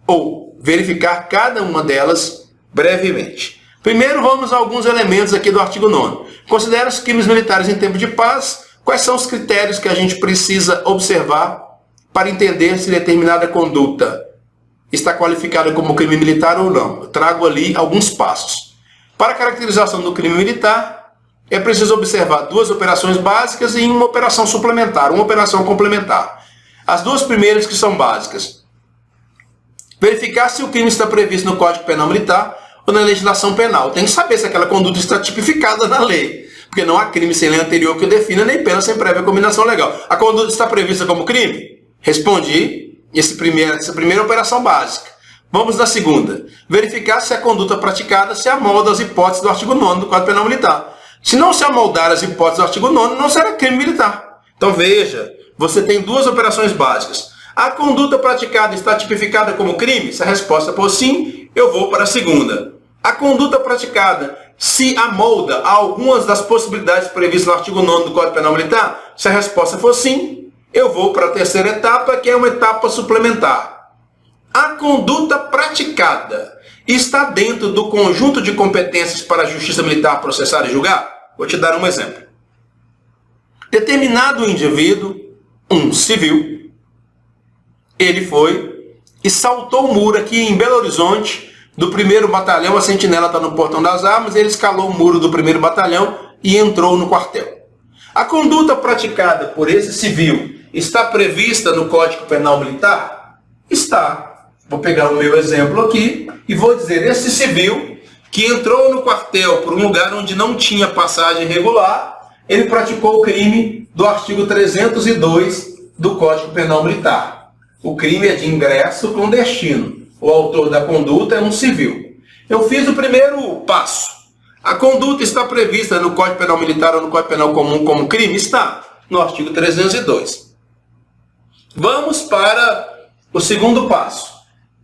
ou verificar cada uma delas brevemente. Primeiro vamos a alguns elementos aqui do artigo 9º. Considera os crimes militares em tempo de paz. Quais são os critérios que a gente precisa observar para entender se determinada conduta está qualificada como crime militar ou não? Eu trago ali alguns passos. Para a caracterização do crime militar, é preciso observar 2 operações básicas e uma operação suplementar, uma operação complementar. As 2 primeiras que são básicas. Verificar se o crime está previsto no Código Penal Militar ou na legislação penal. Tem que saber se aquela conduta está tipificada na lei. Porque não há crime sem lei anterior que o defina, nem pena sem prévia combinação legal. A conduta está prevista como crime? Respondi essa primeira operação básica. Vamos na segunda. Verificar se a conduta praticada se amolda às hipóteses do artigo 9º do Código Penal Militar. Se não se amoldar às hipóteses do artigo 9º, não será crime militar. Então veja, você tem duas operações básicas. A conduta praticada está tipificada como crime? Se a resposta for sim, eu vou para a segunda. A conduta praticada se amolda a algumas das possibilidades previstas no artigo 9º do Código Penal Militar? Se a resposta for sim, eu vou para a terceira etapa, que é uma etapa suplementar. A conduta praticada está dentro do conjunto de competências para a Justiça Militar processar e julgar? Vou te dar um exemplo. Determinado indivíduo, um civil, ele foi e saltou o muro aqui em Belo Horizonte, do 1º Batalhão. A sentinela está no Portão das Armas, ele escalou o muro do 1º Batalhão e entrou no quartel. A conduta praticada por esse civil está prevista no Código Penal Militar? Está. Vou pegar o meu exemplo aqui e vou dizer, esse civil que entrou no quartel por um lugar onde não tinha passagem regular, ele praticou o crime do artigo 302 do Código Penal Militar. O crime é de ingresso clandestino. O autor da conduta é um civil. Eu fiz o primeiro passo. A conduta está prevista no Código Penal Militar ou no Código Penal Comum como crime? Está, no artigo 302. Vamos para o segundo passo.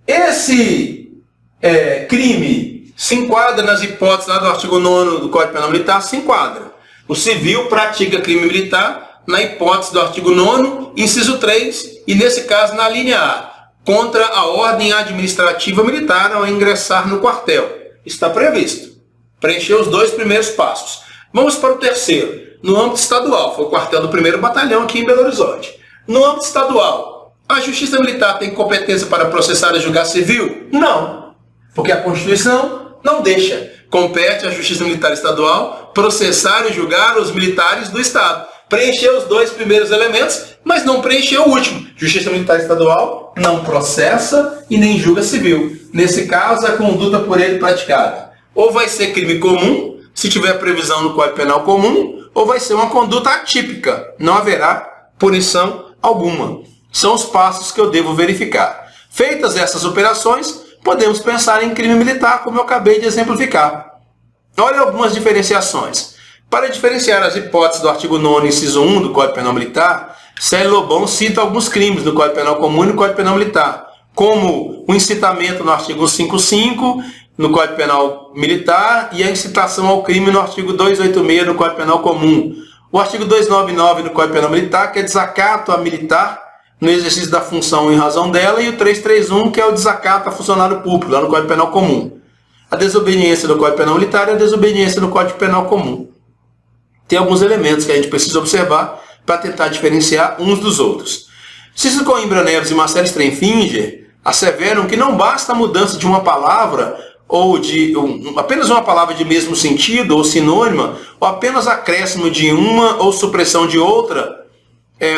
Esse crime se enquadra nas hipóteses lá do artigo 9º do Código Penal Militar? Se enquadra. O civil pratica crime militar na hipótese do artigo 9º, inciso 3, e nesse caso na linha A, contra a ordem administrativa militar ao ingressar no quartel. Está previsto. Preencheu os dois primeiros passos. Vamos para o terceiro. No âmbito estadual, foi o quartel do 1º Batalhão aqui em Belo Horizonte. No âmbito estadual, a Justiça Militar tem competência para processar e julgar civil? Não, porque a Constituição não deixa. Compete à Justiça Militar Estadual processar e julgar os militares do Estado. Preencheu os dois primeiros elementos, mas não preencheu o último. Justiça Militar Estadual não processa e nem julga civil. Nesse caso, a conduta por ele praticada ou vai ser crime comum, se tiver previsão no Código Penal Comum, ou vai ser uma conduta atípica. Não haverá punição alguma. São os passos que eu devo verificar. Feitas essas operações, podemos pensar em crime militar, como eu acabei de exemplificar. Olha algumas diferenciações. Para diferenciar as hipóteses do artigo 9º, inciso 1 do Código Penal Militar, Célio Lobão cita alguns crimes no Código Penal Comum e no Código Penal Militar, como o incitamento no artigo 155 no Código Penal Militar e a incitação ao crime no artigo 286 do Código Penal Comum. O artigo 299 no Código Penal Militar, que é desacato a militar no exercício da função em razão dela, e o 331, que é o desacato a funcionário público, lá no Código Penal Comum. A desobediência no Código Penal Militar e a desobediência no Código Penal Comum. Tem alguns elementos que a gente precisa observar para tentar diferenciar uns dos outros. Cícero Coimbra Neves e Marcelo Strenfinger asseveram que não basta a mudança de uma palavra ou de apenas uma palavra de mesmo sentido ou sinônima, ou apenas acréscimo de uma ou supressão de outra,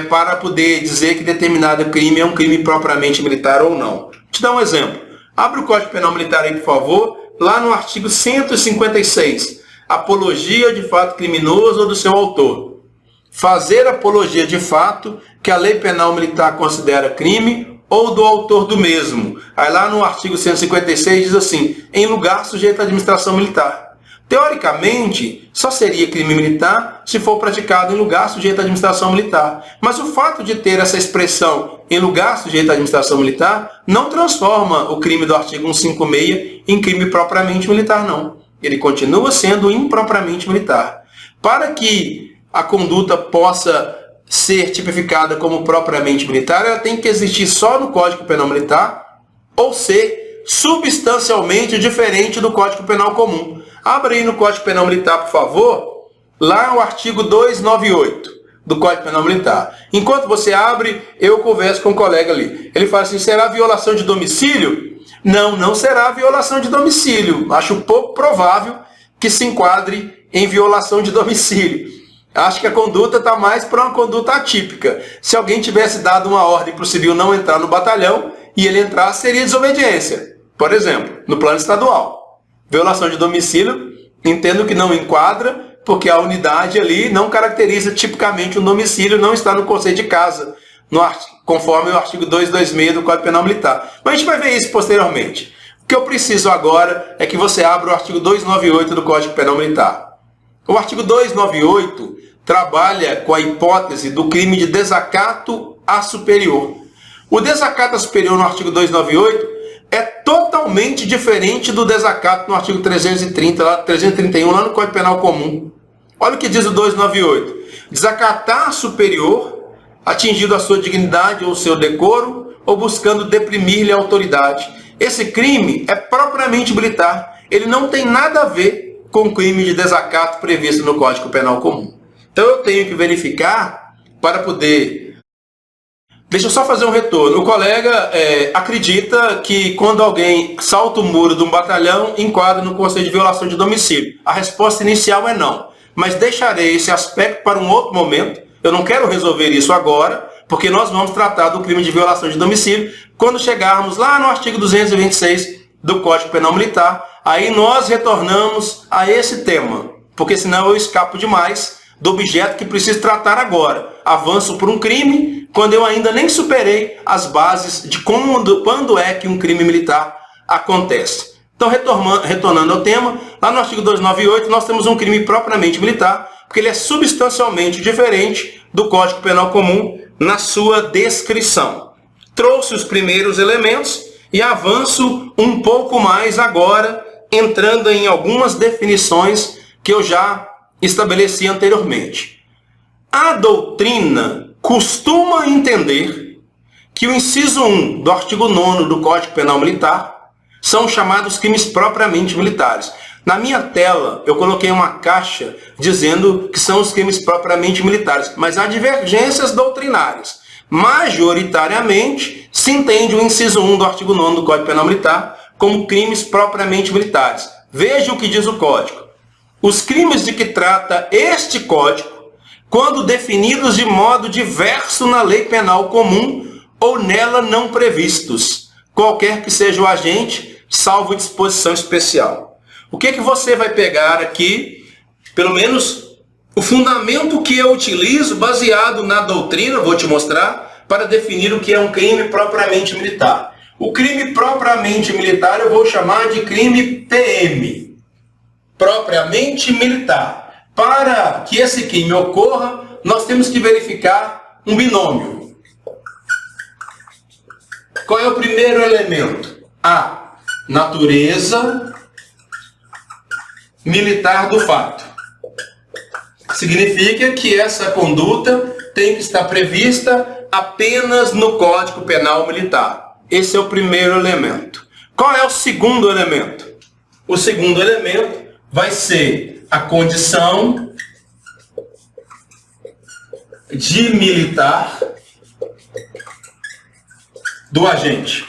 para poder dizer que determinado crime é um crime propriamente militar ou não. Vou te dar um exemplo. Abre o Código Penal Militar aí, por favor, lá no artigo 156. Apologia de fato criminoso ou do seu autor. Fazer apologia de fato que a lei penal militar considera crime ou do autor do mesmo. Aí lá no artigo 156 diz assim, em lugar sujeito à administração militar. Teoricamente, só seria crime militar se for praticado em lugar sujeito à administração militar. Mas o fato de ter essa expressão em lugar sujeito à administração militar não transforma o crime do artigo 156 em crime propriamente militar, não. Ele continua sendo impropriamente militar. Para que a conduta possa ser tipificada como propriamente militar, ela tem que existir só no Código Penal Militar ou ser substancialmente diferente do Código Penal Comum. Abra aí no Código Penal Militar, por favor, lá o artigo 298 do Código Penal Militar. Enquanto você abre, eu converso com um colega ali. Ele fala assim, será violação de domicílio? Não, não será violação de domicílio. Acho pouco provável que se enquadre em violação de domicílio. Acho que a conduta está mais para uma conduta atípica. Se alguém tivesse dado uma ordem para o civil não entrar no batalhão e ele entrar, seria desobediência. Por exemplo, no plano estadual. Violação de domicílio, entendo que não enquadra, porque a unidade ali não caracteriza tipicamente um domicílio, não está no conceito de casa, conforme o artigo 226 do Código Penal Militar. Mas a gente vai ver isso posteriormente. O que eu preciso agora é que você abra o artigo 298 do Código Penal Militar. O artigo 298 trabalha com a hipótese do crime de desacato a superior. O desacato a superior no artigo 298 é totalmente diferente do desacato no artigo 331 lá no Código Penal Comum. Olha o que diz o 298. Desacatar a superior, atingido a sua dignidade ou seu decoro, ou buscando deprimir-lhe a autoridade. Esse crime é propriamente militar. Ele não tem nada a ver com o crime de desacato previsto no Código Penal Comum. Então eu tenho que verificar para poder... Deixa eu só fazer um retorno. O colega acredita que quando alguém salta o muro de um batalhão, enquadra no conceito de violação de domicílio. A resposta inicial é não. Mas deixarei esse aspecto para um outro momento. Eu não quero resolver isso agora, porque nós vamos tratar do crime de violação de domicílio quando chegarmos lá no artigo 226 do Código Penal Militar. Aí nós retornamos a esse tema, porque senão eu escapo demais do objeto que preciso tratar agora. Avanço por um crime quando eu ainda nem superei as bases de quando é que um crime militar acontece. Então, retornando ao tema, lá no artigo 298 nós temos um crime propriamente militar, porque ele é substancialmente diferente do Código Penal Comum na sua descrição. Trouxe os primeiros elementos e avanço um pouco mais agora, entrando em algumas definições que eu já estabeleci anteriormente. A doutrina costuma entender que o inciso 1 do artigo 9º do Código Penal Militar são chamados crimes propriamente militares. Na minha tela, eu coloquei uma caixa dizendo que são os crimes propriamente militares, mas há divergências doutrinárias. Majoritariamente, se entende o inciso 1 do artigo 9º do Código Penal Militar como crimes propriamente militares. Veja o que diz o Código. Os crimes de que trata este Código, quando definidos de modo diverso na lei penal comum ou nela não previstos, qualquer que seja o agente, salvo disposição especial. O que você vai pegar aqui, pelo menos o fundamento que eu utilizo, baseado na doutrina, vou te mostrar, para definir o que é um crime propriamente militar. O crime propriamente militar eu vou chamar de crime PM, propriamente militar. Para que esse crime ocorra, nós temos que verificar um binômio. Qual é o primeiro elemento? A natureza militar do fato. Significa que essa conduta tem que estar prevista apenas no Código Penal Militar. Esse é o primeiro elemento. Qual é o segundo elemento? O segundo elemento vai ser a condição de militar do agente.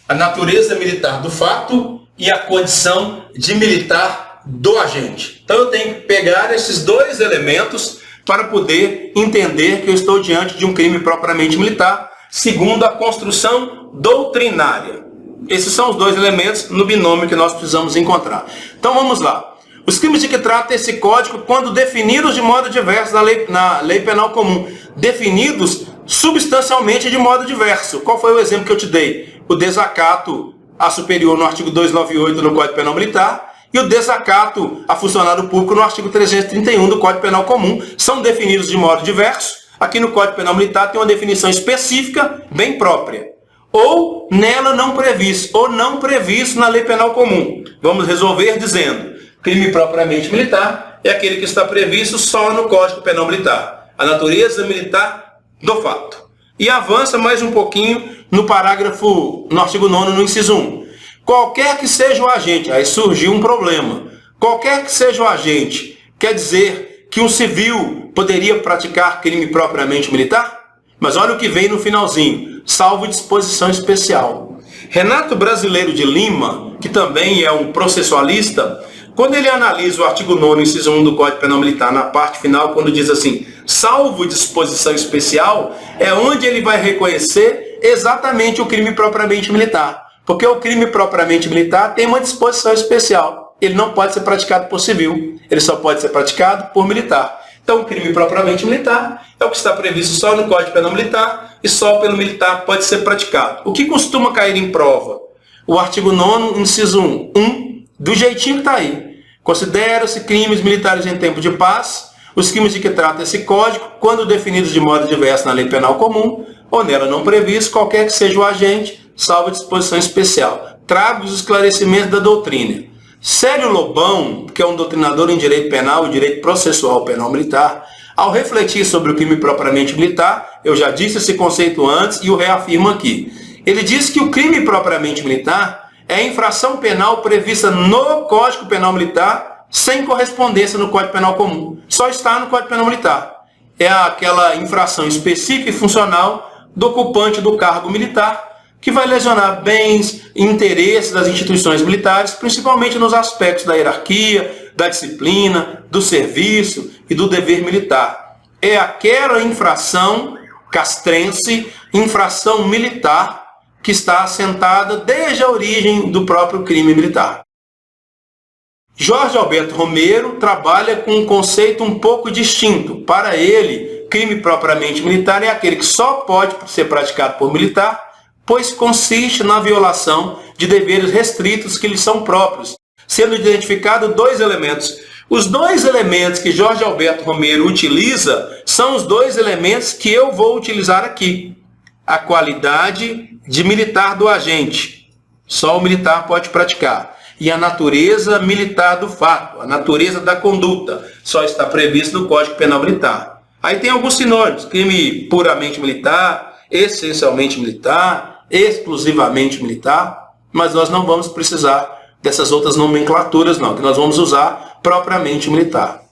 A natureza militar do fato e a condição de militar do agente. Então eu tenho que pegar esses dois elementos para poder entender que eu estou diante de um crime propriamente militar, segundo a construção doutrinária. Esses são os dois elementos no binômio que nós precisamos encontrar. Então vamos lá. Os crimes de que trata esse código, quando definidos de modo diverso na lei penal comum, definidos substancialmente de modo diverso. Qual foi o exemplo que eu te dei? O desacato a superior no artigo 298 do Código Penal Militar e o desacato a funcionário público no artigo 331 do Código Penal Comum são definidos de modo diverso. Aqui no Código Penal Militar tem uma definição específica, bem própria. Ou nela não previsto, ou não previsto na lei penal comum. Vamos resolver dizendo, crime propriamente militar é aquele que está previsto só no Código Penal Militar. A natureza militar do fato. E avança mais um pouquinho no artigo 9º, no inciso 1. Qualquer que seja o agente, aí surgiu um problema. Qualquer que seja o agente, quer dizer que um civil poderia praticar crime propriamente militar? Mas olha o que vem no finalzinho, salvo disposição especial. Renato Brasileiro de Lima, que também é um processualista, quando ele analisa o artigo 9º, inciso 1 do Código Penal Militar, na parte final, quando diz assim, salvo disposição especial, é onde ele vai reconhecer exatamente o crime propriamente militar. Porque o crime propriamente militar tem uma disposição especial. Ele não pode ser praticado por civil, ele só pode ser praticado por militar. Então, o crime propriamente militar é o que está previsto só no Código Penal Militar e só pelo militar pode ser praticado. O que costuma cair em prova? O artigo 9º, inciso 1, do jeitinho que está aí. Considera-se crimes militares em tempo de paz os crimes de que trata esse código, quando definidos de modo diverso na lei penal comum ou nela não previsto, qualquer que seja o agente, salvo disposição especial. Trago os esclarecimentos da doutrina. Célio Lobão, que é um doutrinador em direito penal e direito processual penal militar, ao refletir sobre o crime propriamente militar, eu já disse esse conceito antes e o reafirmo aqui. Ele diz que o crime propriamente militar é a infração penal prevista no Código Penal Militar sem correspondência no Código Penal Comum. Só está no Código Penal Militar. É aquela infração específica e funcional do ocupante do cargo militar que vai lesionar bens e interesses das instituições militares, principalmente nos aspectos da hierarquia, da disciplina, do serviço e do dever militar. É aquela infração castrense, infração militar, que está assentada desde a origem do próprio crime militar. Jorge Alberto Romero trabalha com um conceito um pouco distinto. Para ele, crime propriamente militar é aquele que só pode ser praticado por militar, pois consiste na violação de deveres restritos que lhes são próprios, sendo identificados dois elementos. Os dois elementos que Jorge Alberto Romero utiliza são os dois elementos que eu vou utilizar aqui. A qualidade de militar do agente, só o militar pode praticar. E a natureza militar do fato, a natureza da conduta, só está previsto no Código Penal Militar. Aí tem alguns sinônimos: crime puramente militar, essencialmente militar, exclusivamente militar, mas nós não vamos precisar dessas outras nomenclaturas não, que nós vamos usar propriamente militar.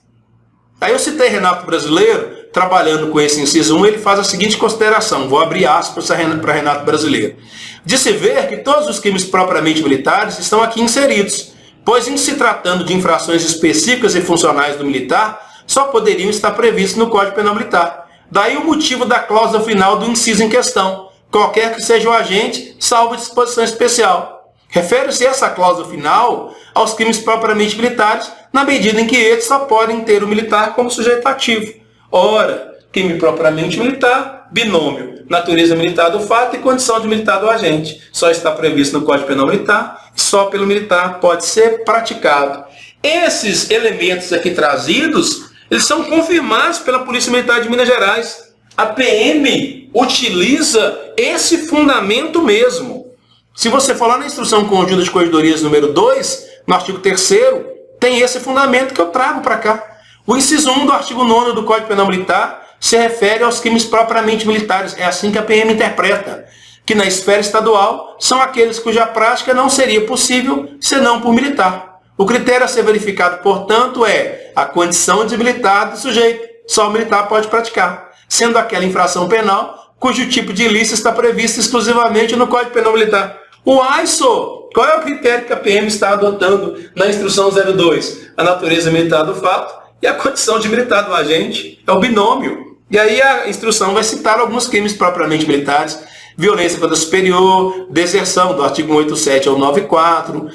Aí eu citei Renato Brasileiro, trabalhando com esse inciso 1, ele faz a seguinte consideração, vou abrir aspas para Renato Brasileiro. De se ver que todos os crimes propriamente militares estão aqui inseridos, pois em se tratando de infrações específicas e funcionais do militar, só poderiam estar previstos no Código Penal Militar. Daí o motivo da cláusula final do inciso em questão, qualquer que seja o agente, salvo disposição especial. Refere-se essa cláusula final aos crimes propriamente militares, na medida em que eles só podem ter o militar como sujeito ativo. Ora, crime propriamente militar, binômio, natureza militar do fato e condição de militar do agente. Só está previsto no Código Penal Militar e só pelo militar pode ser praticado. Esses elementos aqui trazidos, eles são confirmados pela Polícia Militar de Minas Gerais. A PM utiliza esse fundamento mesmo. Se você for lá na Instrução Conjunta de Corregedorias número 2, no artigo 3º, tem esse fundamento que eu trago para cá. O inciso 1 do artigo 9º do Código Penal Militar se refere aos crimes propriamente militares. É assim que a PM interpreta, que na esfera estadual são aqueles cuja prática não seria possível senão por militar. O critério a ser verificado, portanto, é a condição de militar do sujeito. Só o militar pode praticar, sendo aquela infração penal cujo tipo de ilícito está previsto exclusivamente no Código Penal Militar. O AISO, qual é o critério que a PM está adotando na Instrução 02? A natureza militar do fato e a condição de militar do agente, é o binômio. E aí a instrução vai citar alguns crimes propriamente militares: violência contra o superior, deserção do artigo 187 ao 94,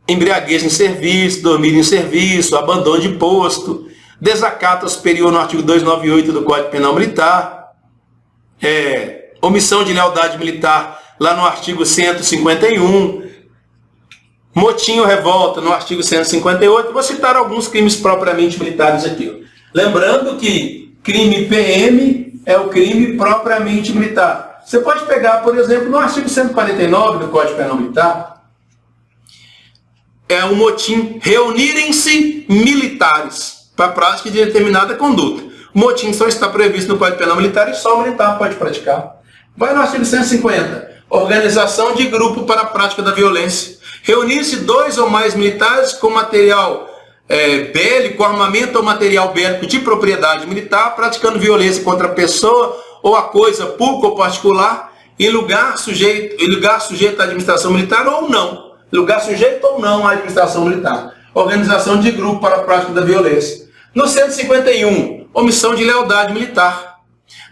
embriaguez em serviço, dormir em serviço, abandono de posto, desacato ao superior no artigo 298 do Código Penal Militar, omissão de lealdade militar lá no artigo 151, motim ou revolta no artigo 158, vou citar alguns crimes propriamente militares aqui. Lembrando que crime PM é o crime propriamente militar. Você pode pegar, por exemplo, no artigo 149 do Código Penal Militar, é um motim: reunirem-se militares para a prática de determinada conduta. O motim só está previsto no Código Penal Militar e só o militar pode praticar. Vai no artigo 150, organização de grupo para a prática da violência. Reunir-se 2 ou mais militares com material bélico, armamento ou material bélico de propriedade militar, praticando violência contra a pessoa ou a coisa pública ou particular, em lugar sujeito à administração militar ou não. Lugar sujeito ou não à administração militar. Organização de grupo para a prática da violência. No 151, omissão de lealdade militar.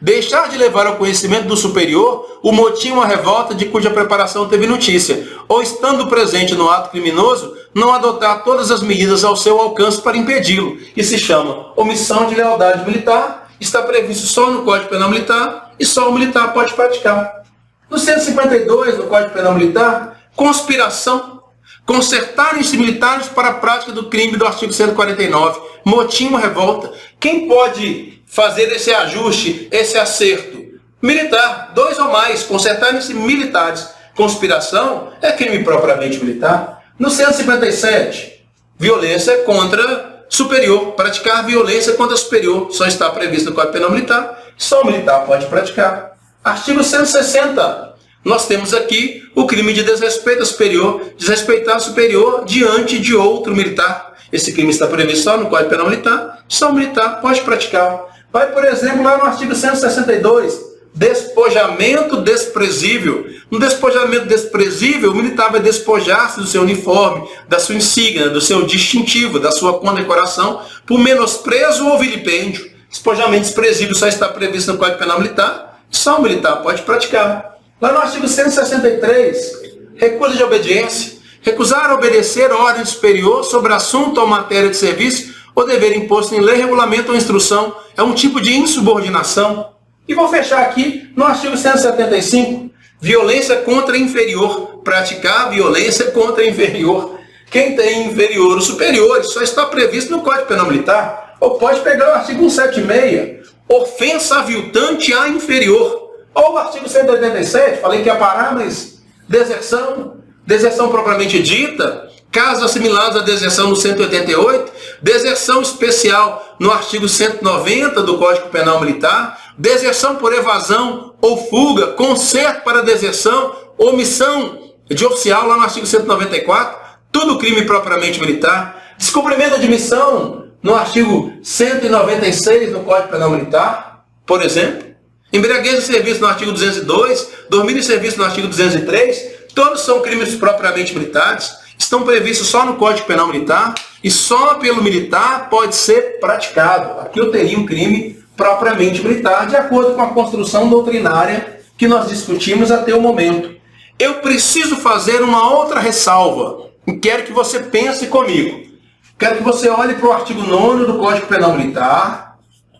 Deixar de levar ao conhecimento do superior o motim ou a revolta de cuja preparação teve notícia, ou estando presente no ato criminoso, não adotar todas as medidas ao seu alcance para impedi-lo. Isso se chama omissão de lealdade militar, está previsto só no Código Penal Militar e só o militar pode praticar. No 152 do Código Penal Militar, conspiração. Concertarem-se militares para a prática do crime do artigo 149, motim ou revolta. Quem pode fazer esse ajuste, esse acerto? Militar, 2 ou mais, concertarem-se militares. Conspiração é crime propriamente militar. No 157, violência contra superior. Praticar violência contra superior só está previsto no Código Penal Militar. Só o militar pode praticar. Artigo 160. Nós temos aqui o crime de desrespeito ao superior, desrespeitar o superior diante de outro militar. Esse crime está previsto só no Código Penal Militar. Só o militar pode praticar. Vai, por exemplo, lá no artigo 162. Despojamento desprezível. No despojamento desprezível, o militar vai despojar-se do seu uniforme, da sua insígnia, do seu distintivo, da sua condecoração, por menosprezo ou vilipêndio. Despojamento desprezível só está previsto no Código Penal Militar, só o militar pode praticar. Lá no artigo 163, recusa de obediência. Recusar obedecer a ordem superior sobre assunto ou matéria de serviço ou dever imposto em lei, regulamento ou instrução é um tipo de insubordinação. E vou fechar aqui no artigo 175, violência contra inferior. Praticar violência contra inferior. Quem tem inferior ou superior, isso só está previsto no Código Penal Militar. Ou pode pegar o artigo 176, ofensa aviltante a inferior. Ou o artigo 187, falei que ia parar, mas deserção, deserção propriamente dita, casos assimilados à deserção no 188, deserção especial no artigo 190 do Código Penal Militar, deserção por evasão ou fuga, concerto para deserção, omissão de oficial lá no artigo 194, tudo crime propriamente militar, descumprimento de missão no artigo 196 do Código Penal Militar, por exemplo, embriaguez de serviço no artigo 202, dormir em serviço no artigo 203, todos são crimes propriamente militares, estão previstos só no Código Penal Militar e só pelo militar pode ser praticado. Aqui eu teria um crime propriamente militar, de acordo com a construção doutrinária que nós discutimos até o momento. Eu preciso fazer uma outra ressalva e quero que você pense comigo. Quero que você olhe para o artigo 9º do Código Penal Militar,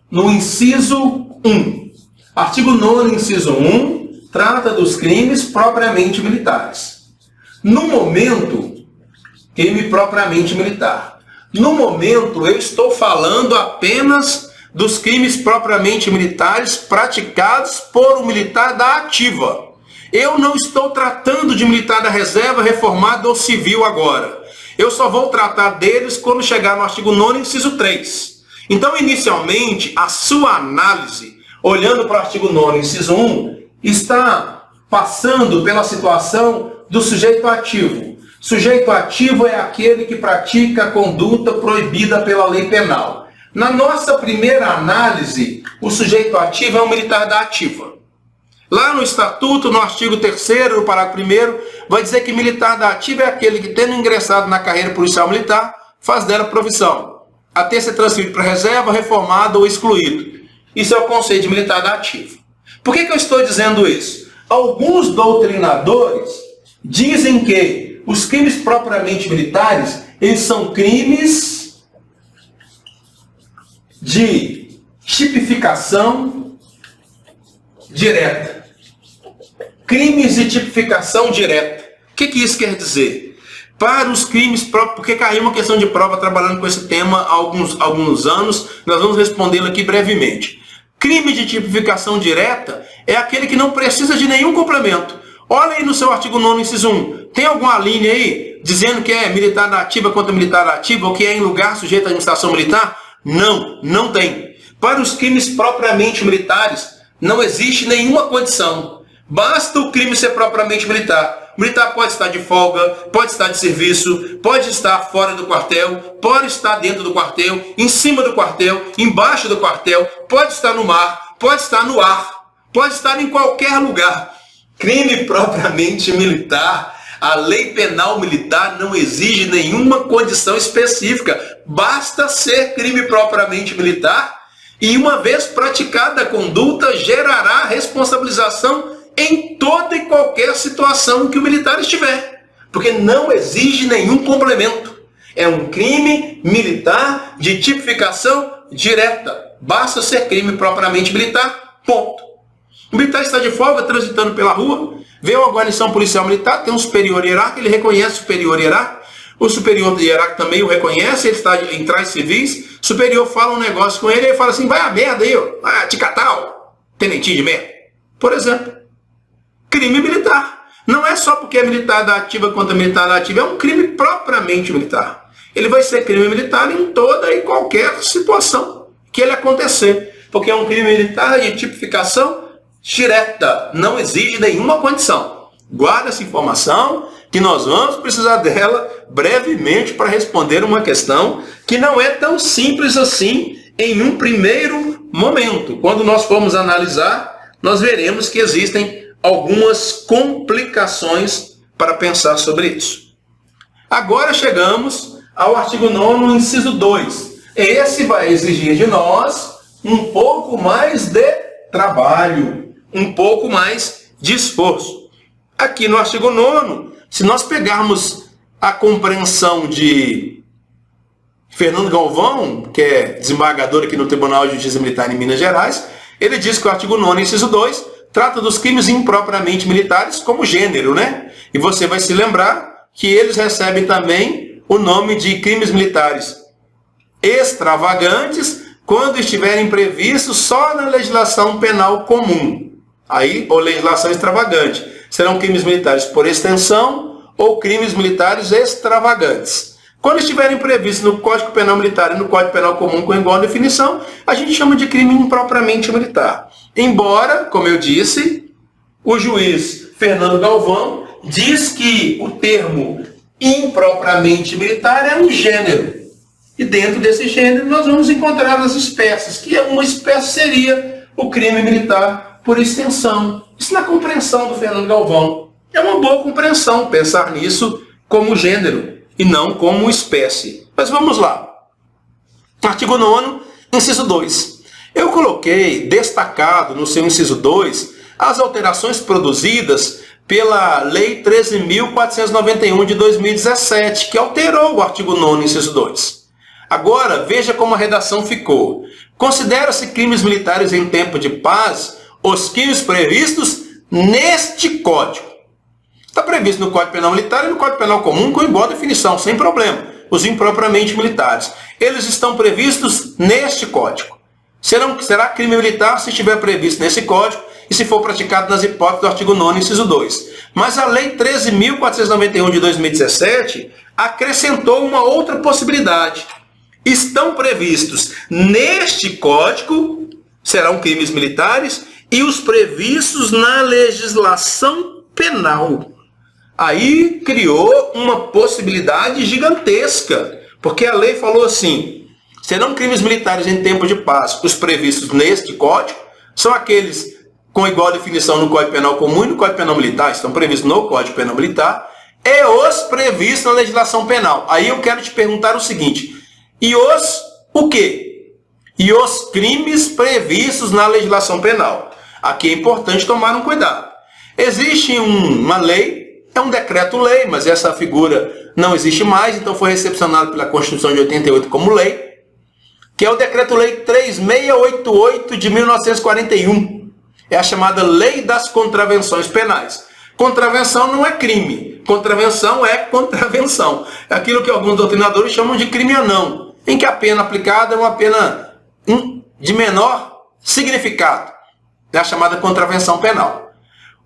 no inciso 1. Artigo 9º, inciso 1, trata dos crimes propriamente militares. No momento, crime propriamente militar. No momento, eu estou falando apenas dos crimes propriamente militares praticados por um militar da ativa. Eu não estou tratando de militar da reserva, reformado ou civil agora. Eu só vou tratar deles quando chegar no artigo 9º, inciso 3. Então, inicialmente, a sua análise, olhando para o artigo 9º, inciso 1, está passando pela situação do sujeito ativo. Sujeito ativo é aquele que pratica a conduta proibida pela lei penal. Na nossa primeira análise, o sujeito ativo é um militar da ativa. Lá no Estatuto, no artigo 3º, no parágrafo 1º, vai dizer que militar da ativa é aquele que, tendo ingressado na carreira policial militar, faz dela provisão, até ser transferido para reserva, reformado ou excluído. Isso é o conceito de militar da ativa. Por que eu estou dizendo isso? Alguns doutrinadores dizem que os crimes propriamente militares, eles são crimes de tipificação direta. Crimes de tipificação direta. O que isso quer dizer? Para os crimes próprios, porque caiu uma questão de prova trabalhando com esse tema há alguns anos, nós vamos respondê-lo aqui brevemente. Crime de tipificação direta é aquele que não precisa de nenhum complemento. Olha aí no seu artigo 9º, inciso 1. Tem alguma linha aí dizendo que é militar da ativa contra militar da ativa ou que é em lugar sujeito à administração militar? Não, não tem. Para os crimes propriamente militares, não existe nenhuma condição. Basta o crime ser propriamente militar. O militar pode estar de folga, pode estar de serviço, pode estar fora do quartel, pode estar dentro do quartel, em cima do quartel, embaixo do quartel, pode estar no mar, pode estar no ar, pode estar em qualquer lugar. Crime propriamente militar, a lei penal militar não exige nenhuma condição específica. Basta ser crime propriamente militar e, uma vez praticada a conduta, gerará responsabilização em toda e qualquer situação em que o militar estiver. Porque não exige nenhum complemento. É um crime militar de tipificação direta. Basta ser crime propriamente militar, ponto. O militar está de folga, transitando pela rua, Vê uma guarnição policial militar, tem um superior hierárquico, ele reconhece o superior hierárquico, o superior hierárquico também o reconhece, ele está em trajes civis, o superior fala um negócio com ele, ele fala assim, vai a merda aí, ó, vai te catar, ó, tenentinho de merda. Por exemplo, crime militar. Não é só porque é militar da ativa contra militar da ativa, é um crime propriamente militar. Ele vai ser crime militar em toda e qualquer situação que ele acontecer, porque é um crime militar de tipificação direta, não exige nenhuma condição. Guarda essa informação, que nós vamos precisar dela brevemente para responder uma questão que não é tão simples assim em um primeiro momento. Quando nós formos analisar, nós veremos que existem algumas complicações para pensar sobre isso. Agora chegamos ao artigo 9º, inciso 2. Esse vai exigir de nós um pouco mais de trabalho, um pouco mais de esforço. Aqui no artigo 9º, se nós pegarmos a compreensão de Fernando Galvão, que é desembargador aqui no Tribunal de Justiça Militar em Minas Gerais, ele diz que o artigo 9º, inciso 2, trata dos crimes impropriamente militares como gênero, né? E você vai se lembrar que eles recebem também o nome de crimes militares extravagantes quando estiverem previstos só na legislação penal comum. Aí, ou legislação extravagante. Serão crimes militares por extensão ou crimes militares extravagantes. Quando estiverem previstos no Código Penal Militar e no Código Penal Comum com igual definição, a gente chama de crime impropriamente militar. Embora, como eu disse, o juiz Fernando Galvão diz que o termo impropriamente militar é um gênero. E dentro desse gênero nós vamos encontrar as espécies, que uma espécie seria o crime militar por extensão. Isso na compreensão do Fernando Galvão. É uma boa compreensão pensar nisso como gênero e não como espécie. Mas vamos lá. Artigo 9º, inciso 2. Eu coloquei destacado no seu inciso 2 as alterações produzidas pela Lei 13.491 de 2017, que alterou o artigo 9º, inciso 2. Agora, veja como a redação ficou. Considera-se crimes militares em tempo de paz os crimes previstos neste Código. Está previsto no Código Penal Militar e no Código Penal Comum com igual definição, sem problema. Os impropriamente militares. Eles estão previstos neste Código. Será crime militar se estiver previsto nesse Código e se for praticado nas hipóteses do artigo 9º, inciso 2. Mas a Lei 13.491 de 2017 acrescentou uma outra possibilidade. Estão previstos neste Código, serão crimes militares, e os previstos na legislação penal. Aí criou uma possibilidade gigantesca, porque a lei falou assim, serão crimes militares em tempo de paz os previstos neste Código, são aqueles com igual definição no Código Penal Comum e no Código Penal Militar, estão previstos no Código Penal Militar, e os previstos na legislação penal. Aí eu quero te perguntar o seguinte, e os o quê? E os crimes previstos na legislação penal. Aqui é importante tomar um cuidado. Existe uma lei, é um decreto-lei, mas essa figura não existe mais, então foi recepcionado pela Constituição de 88 como lei, que é o decreto-lei 3688 de 1941. É a chamada Lei das Contravenções Penais. Contravenção não é crime. Contravenção é contravenção. É aquilo que alguns doutrinadores chamam de crime anão, em que a pena aplicada é uma pena de menor significado. É a chamada contravenção penal.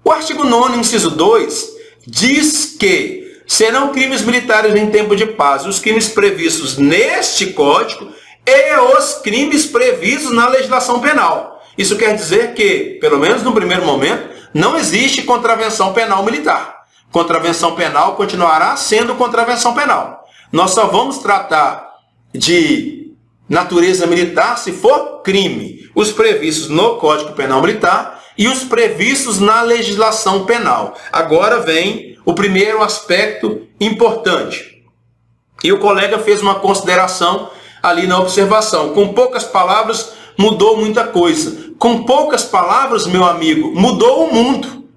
O artigo 9º, inciso 2, diz que serão crimes militares em tempo de paz os crimes previstos neste Código e os crimes previstos na legislação penal. Isso quer dizer que, pelo menos no primeiro momento, não existe contravenção penal militar. Contravenção penal continuará sendo contravenção penal. Nós só vamos tratar de natureza militar se for crime. Os previstos no Código Penal Militar e os previstos na legislação penal. Agora vem o primeiro aspecto importante. E o colega fez uma consideração ali na observação. Com poucas palavras, mudou muita coisa. Com poucas palavras, meu amigo, mudou o mundo.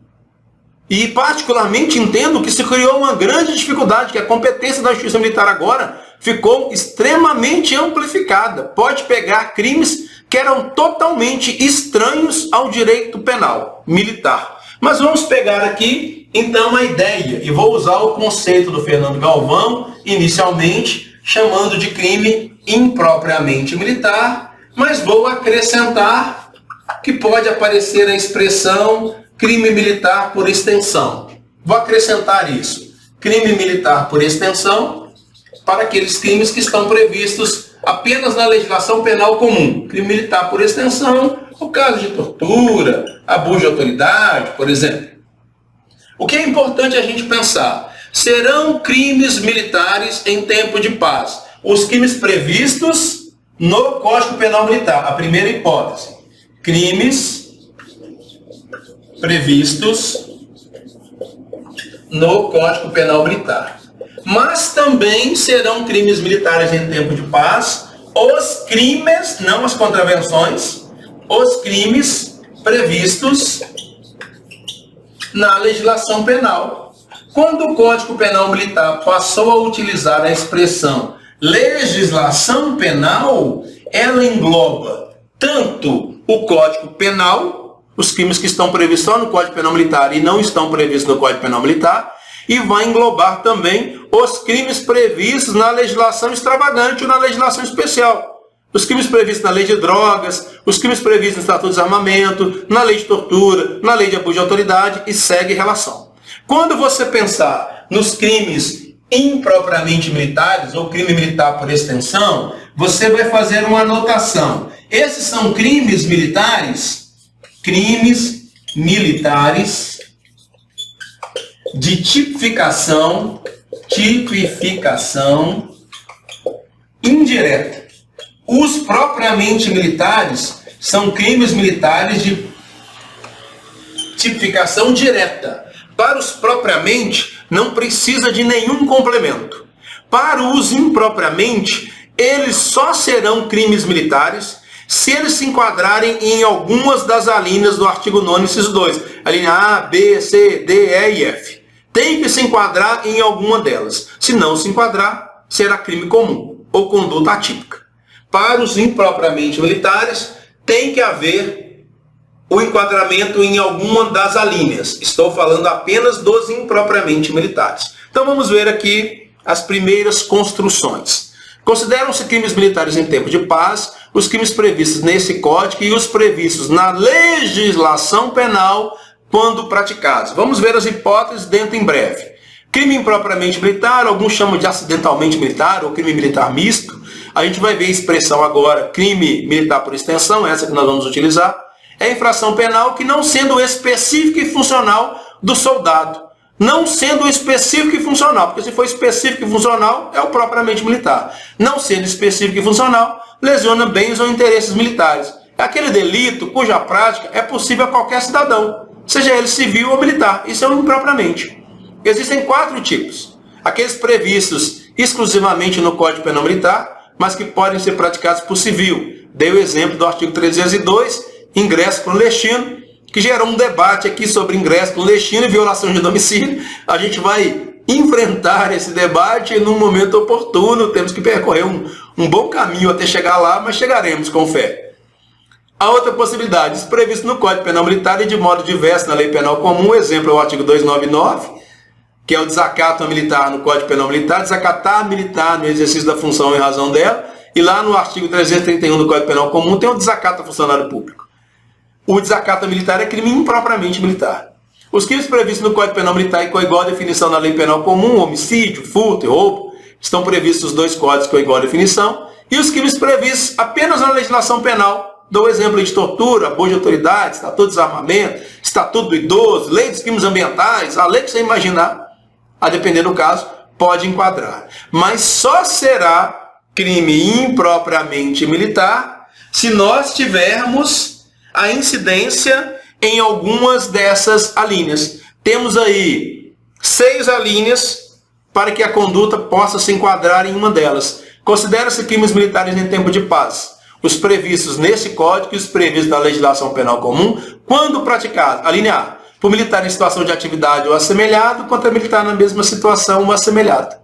E particularmente entendo que se criou uma grande dificuldade, que a competência da Justiça Militar agora ficou extremamente amplificada. Pode pegar crimes que eram totalmente estranhos ao direito penal militar. Mas vamos pegar aqui, então, a ideia, e vou usar o conceito do Fernando Galvão, inicialmente, chamando de crime impropriamente militar, mas vou acrescentar que pode aparecer a expressão crime militar por extensão. Vou acrescentar isso, crime militar por extensão, para aqueles crimes que estão previstos apenas na legislação penal comum. Crime militar por extensão, o caso de tortura, abuso de autoridade, por exemplo. O que é importante a gente pensar? Serão crimes militares em tempo de paz os crimes previstos no Código Penal Militar. A primeira hipótese. Crimes previstos no Código Penal Militar. Mas também serão crimes militares em tempo de paz os crimes, não as contravenções, os crimes previstos na legislação penal. Quando o Código Penal Militar passou a utilizar a expressão legislação penal, ela engloba tanto o Código Penal, os crimes que estão previstos só no Código Penal Militar e não estão previstos no Código Penal Militar, e vai englobar também os crimes previstos na legislação extravagante ou na legislação especial. Os crimes previstos na lei de drogas, os crimes previstos no Estatuto de Desarmamento, na lei de tortura, na lei de abuso de autoridade e segue relação. Quando você pensar nos crimes impropriamente militares ou crime militar por extensão, você vai fazer uma anotação. Esses são crimes militares de tipificação indireta. Os propriamente militares são crimes militares de tipificação direta. Para os propriamente, não precisa de nenhum complemento. Para os impropriamente, eles só serão crimes militares se eles se enquadrarem em algumas das alíneas do artigo 9º, inciso 2. A linha A, B, C, D, E e F. Tem que se enquadrar em alguma delas. Se não se enquadrar, será crime comum ou conduta atípica. Para os impropriamente militares, tem que haver o enquadramento em alguma das alíneas. Estou falando apenas dos impropriamente militares. Então vamos ver aqui as primeiras construções. Consideram-se crimes militares em tempo de paz os crimes previstos nesse código e os previstos na legislação penal quando praticados. Vamos ver as hipóteses dentro em breve. Crime impropriamente militar, alguns chamam de acidentalmente militar ou crime militar misto. A gente vai ver a expressão agora, crime militar por extensão, essa que nós vamos utilizar. É infração penal que não sendo específica e funcional do soldado. Não sendo específico e funcional, porque se for específico e funcional, é o propriamente militar. Não sendo específico e funcional, lesiona bens ou interesses militares. É aquele delito cuja prática é possível a qualquer cidadão, seja ele civil ou militar. Isso é o impropriamente. Existem 4 tipos. Aqueles previstos exclusivamente no Código Penal Militar, mas que podem ser praticados por civil. Dei o exemplo do artigo 302, ingresso clandestino, que gerou um debate aqui sobre ingresso clandestino e violação de domicílio. A gente vai enfrentar esse debate num momento oportuno. Temos que percorrer um bom caminho até chegar lá, mas chegaremos com fé. A outra possibilidade, isso previsto no Código Penal Militar e de modo diverso na Lei Penal Comum, exemplo é o artigo 299, que é o desacato militar no Código Penal Militar, desacatar militar no exercício da função em razão dela, e lá no artigo 331 do Código Penal Comum tem o desacato a funcionário público. O desacato militar é crime impropriamente militar. Os crimes previstos no Código Penal Militar e com igual definição na Lei Penal Comum, homicídio, furto e roubo, estão previstos os 2 códigos com igual definição, e os crimes previstos apenas na legislação penal, dou exemplo de tortura, abuso de autoridade, estatuto de desarmamento, estatuto do idoso, lei dos crimes ambientais, a lei que você imaginar, a depender do caso, pode enquadrar. Mas só será crime impropriamente militar se nós tivermos a incidência em algumas dessas alíneas. Temos aí 6 alíneas para que a conduta possa se enquadrar em uma delas. Considera-se crimes militares em tempo de paz os previstos nesse código e os previstos na legislação penal comum, quando praticados. A linha A, por militar em situação de atividade ou assemelhado, contra militar na mesma situação ou assemelhado.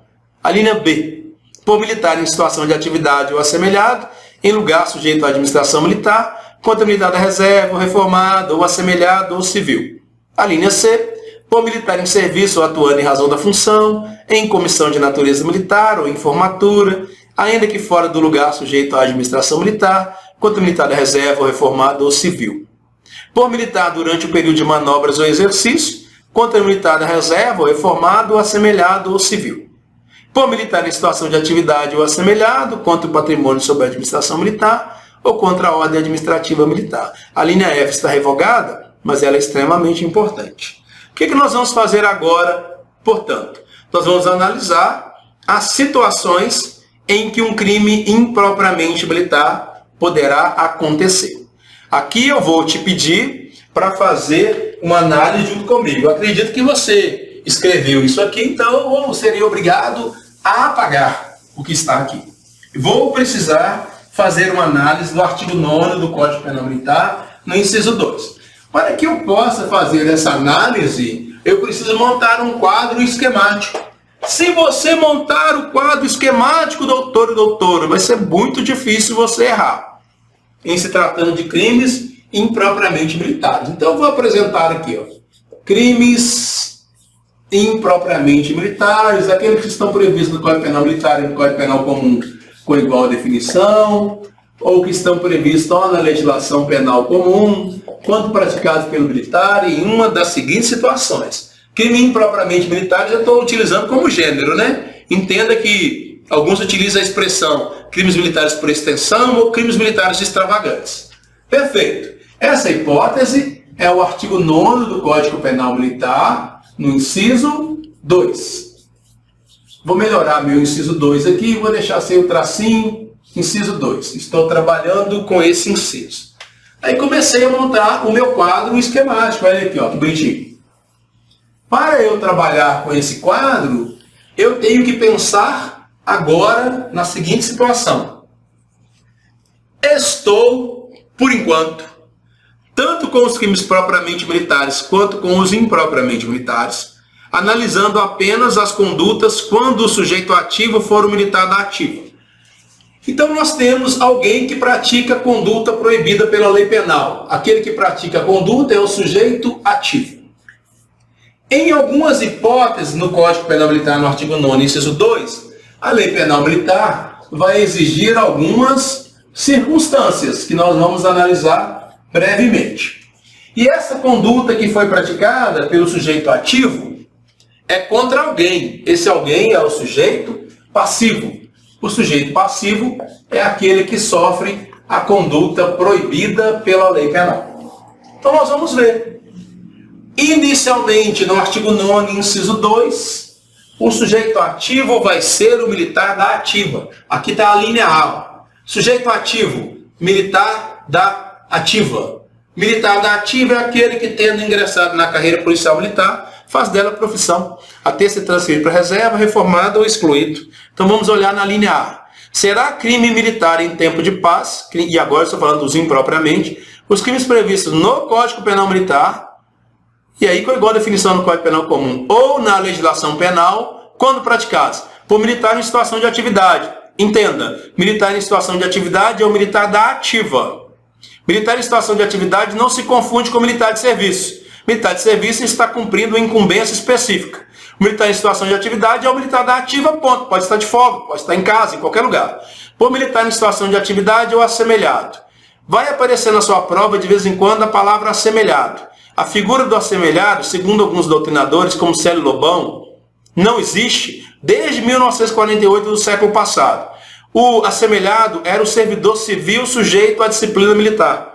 A linha B, por militar em situação de atividade ou assemelhado, em lugar sujeito à administração militar, contra militar da reserva, ou reformado, ou assemelhado, ou civil. A linha C, por militar em serviço ou atuando em razão da função, em comissão de natureza militar ou em formatura, ainda que fora do lugar sujeito à administração militar, quanto militar da reserva ou reformado ou civil. Por militar durante o período de manobras ou exercício, quanto militar da reserva ou reformado ou assemelhado ou civil. Por militar em situação de atividade ou assemelhado, contra o patrimônio sob a administração militar ou contra a ordem administrativa militar. A linha F está revogada, mas ela é extremamente importante. O que nós vamos fazer agora, portanto? Nós vamos analisar as situações em que um crime impropriamente militar poderá acontecer. Aqui eu vou te pedir para fazer uma análise junto comigo. Eu acredito que você escreveu isso aqui, então eu seria obrigado a apagar o que está aqui. Vou precisar fazer uma análise do artigo 9º do Código Penal Militar, no inciso 2. Para que eu possa fazer essa análise, eu preciso montar um quadro esquemático. Se você montar o quadro esquemático, doutor e doutora, vai ser muito difícil você errar, em se tratando de crimes impropriamente militares. Então eu vou apresentar aqui, crimes impropriamente militares, aqueles que estão previstos no Código Penal Militar e no Código Penal Comum com igual definição, ou que estão previstos ou na legislação penal comum, quanto praticados pelo militar em uma das seguintes situações. Crime impropriamente militar, já estou utilizando como gênero, né? Entenda que alguns utilizam a expressão crimes militares por extensão ou crimes militares extravagantes. Perfeito. Essa hipótese é o artigo 9º do Código Penal Militar, no inciso 2. Vou melhorar meu inciso 2 aqui, vou deixar sem o tracinho, inciso 2. Estou trabalhando com esse inciso. Aí comecei a montar o meu quadro esquemático. Olha aqui, que bonitinho. Para eu trabalhar com esse quadro, eu tenho que pensar agora na seguinte situação. Estou, por enquanto, tanto com os crimes propriamente militares quanto com os impropriamente militares, analisando apenas as condutas quando o sujeito ativo for o militar da ativa. Então nós temos alguém que pratica conduta proibida pela lei penal. Aquele que pratica a conduta é o sujeito ativo. Em algumas hipóteses no Código Penal Militar, no artigo 9º, inciso 2, a lei penal militar vai exigir algumas circunstâncias que nós vamos analisar brevemente. E essa conduta que foi praticada pelo sujeito ativo é contra alguém. Esse alguém é o sujeito passivo. O sujeito passivo é aquele que sofre a conduta proibida pela lei penal. Então nós vamos ver. Inicialmente, no artigo 9º, inciso 2, o sujeito ativo vai ser o militar da ativa. Aqui está a linha A. Sujeito ativo, militar da ativa. Militar da ativa é aquele que, tendo ingressado na carreira policial militar, faz dela profissão, até se transferir para reserva, reformado ou excluído. Então vamos olhar na linha A. Será crime militar em tempo de paz, e agora estou falando dos impropriamente, os crimes previstos no Código Penal Militar, e aí com igual definição no Código Penal Comum, ou na legislação penal, quando praticados por militar em situação de atividade. Entenda, militar em situação de atividade é o militar da ativa. Militar em situação de atividade não se confunde com militar de serviço. Militar de serviço está cumprindo uma incumbência específica. O militar em situação de atividade é o militar da ativa, ponto. Pode estar de folga, pode estar em casa, em qualquer lugar. Por militar em situação de atividade é o assemelhado. Vai aparecer na sua prova de vez em quando a palavra assemelhado. A figura do assemelhado, segundo alguns doutrinadores, como Célio Lobão, não existe desde 1948 do século passado. O assemelhado era o servidor civil sujeito à disciplina militar.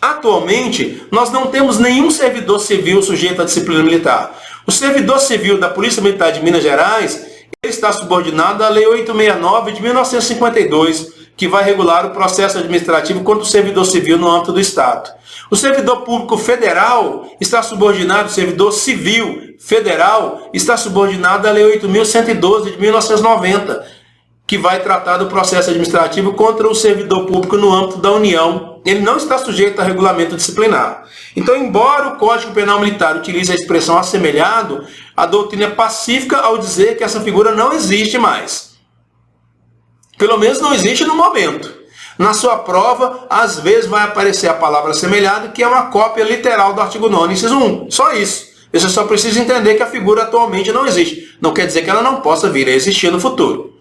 Atualmente, nós não temos nenhum servidor civil sujeito à disciplina militar. O servidor civil da Polícia Militar de Minas Gerais ele está subordinado à Lei 869 de 1952, que vai regular o processo administrativo contra o servidor civil no âmbito do Estado. O servidor público federal está subordinado, o servidor civil federal está subordinado à Lei 8.112 de 1990, que vai tratar do processo administrativo contra o servidor público no âmbito da União. Ele não está sujeito a regulamento disciplinar. Então, embora o Código Penal Militar utilize a expressão assemelhado, a doutrina é pacífica ao dizer que essa figura não existe mais. Pelo menos não existe no momento. Na sua prova, às vezes vai aparecer a palavra assemelhado, que é uma cópia literal do artigo 9º, inciso 1. Só isso. Você só precisa entender que a figura atualmente não existe. Não quer dizer que ela não possa vir a existir no futuro.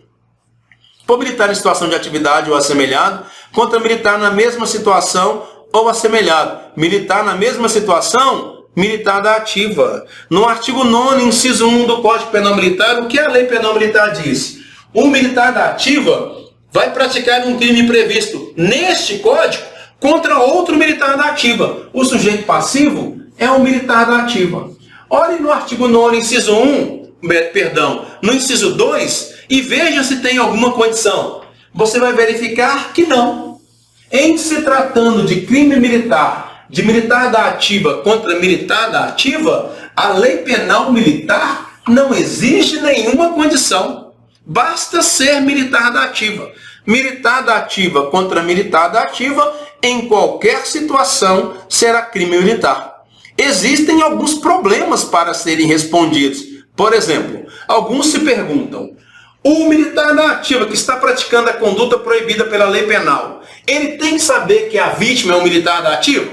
Por militar em situação de atividade ou assemelhado, contra militar na mesma situação ou assemelhado. Militar na mesma situação, militar da ativa. No artigo 9º, inciso 1 do Código Penal Militar, o que a lei penal militar diz? O militar da ativa vai praticar um crime previsto neste código contra outro militar da ativa. O sujeito passivo é o militar da ativa. Olhe no artigo 9º, inciso 1, no inciso 2, e veja se tem alguma condição. Você vai verificar que não. Em se tratando de crime militar, de militar da ativa contra militar da ativa, a lei penal militar não exige nenhuma condição. Basta ser militar da ativa. Militar da ativa contra militar da ativa, em qualquer situação, será crime militar. Existem alguns problemas para serem respondidos. Por exemplo, alguns se perguntam: o militar da ativa que está praticando a conduta proibida pela lei penal, ele tem que saber que a vítima é um militar da ativa?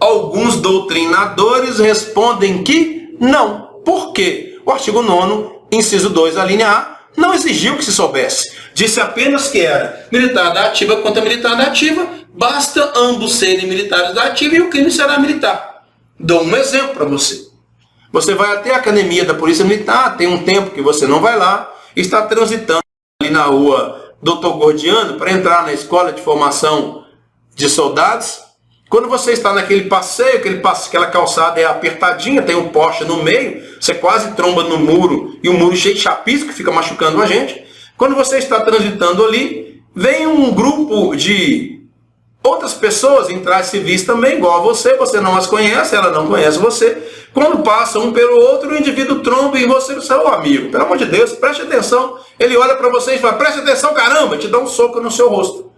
Alguns doutrinadores respondem que não. Por quê? O artigo 9º, inciso 2, a linha A, não exigiu que se soubesse. Disse apenas que era militar da ativa contra militar da ativa, basta ambos serem militares da ativa e o crime será militar. Dou um exemplo para você. Você vai até a academia da Polícia Militar, tem um tempo que você não vai lá, está transitando ali na rua Dr. Gordiano para entrar na escola de formação de soldados. Quando você está naquele passeio, aquela calçada é apertadinha, tem um poste no meio, você quase tromba no muro, e o muro cheio de chapisco que fica machucando a gente. Quando você está transitando ali, vem um grupo de outras pessoas em trajes civis também, igual a você não as conhece, ela não conhece você. Quando passa um pelo outro, o indivíduo tromba em você, seu amigo. Pelo amor de Deus, preste atenção. Ele olha para você e fala: preste atenção, caramba, te dá um soco no seu rosto.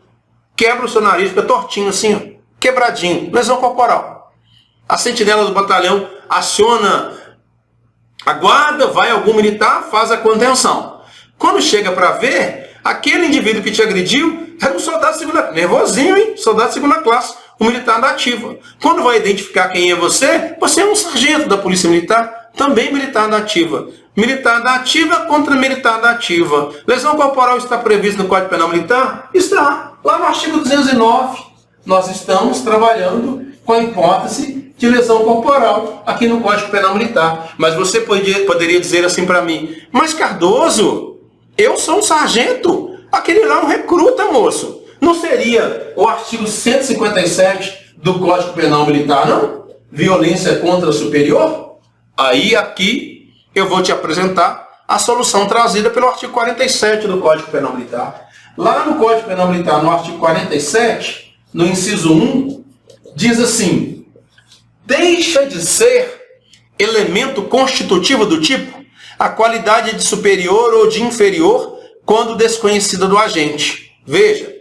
Quebra o seu nariz, fica tortinho assim, ó, quebradinho, lesão corporal. A sentinela do batalhão aciona a guarda, vai algum militar, faz a contenção. Quando chega para ver, aquele indivíduo que te agrediu era um soldado de segunda classe, nervosinho, hein? Soldado de segunda classe, um militar da ativa. Quando vai identificar quem é você é um sargento da Polícia Militar, também militar da ativa. Militar da ativa contra militar da ativa. Lesão corporal está prevista no Código Penal Militar? Está, lá no artigo 209. Nós estamos trabalhando com a hipótese de lesão corporal aqui no Código Penal Militar. Mas você poderia dizer assim para mim: mas Cardoso, eu sou um sargento, aquele lá é um recruta, moço. Não seria o artigo 157 do Código Penal Militar, não? Violência contra superior? Aí, aqui, eu vou te apresentar a solução trazida pelo artigo 47 do Código Penal Militar. Lá no Código Penal Militar, no artigo 47, no inciso 1, diz assim: deixa de ser elemento constitutivo do tipo a qualidade de superior ou de inferior quando desconhecida do agente. Veja,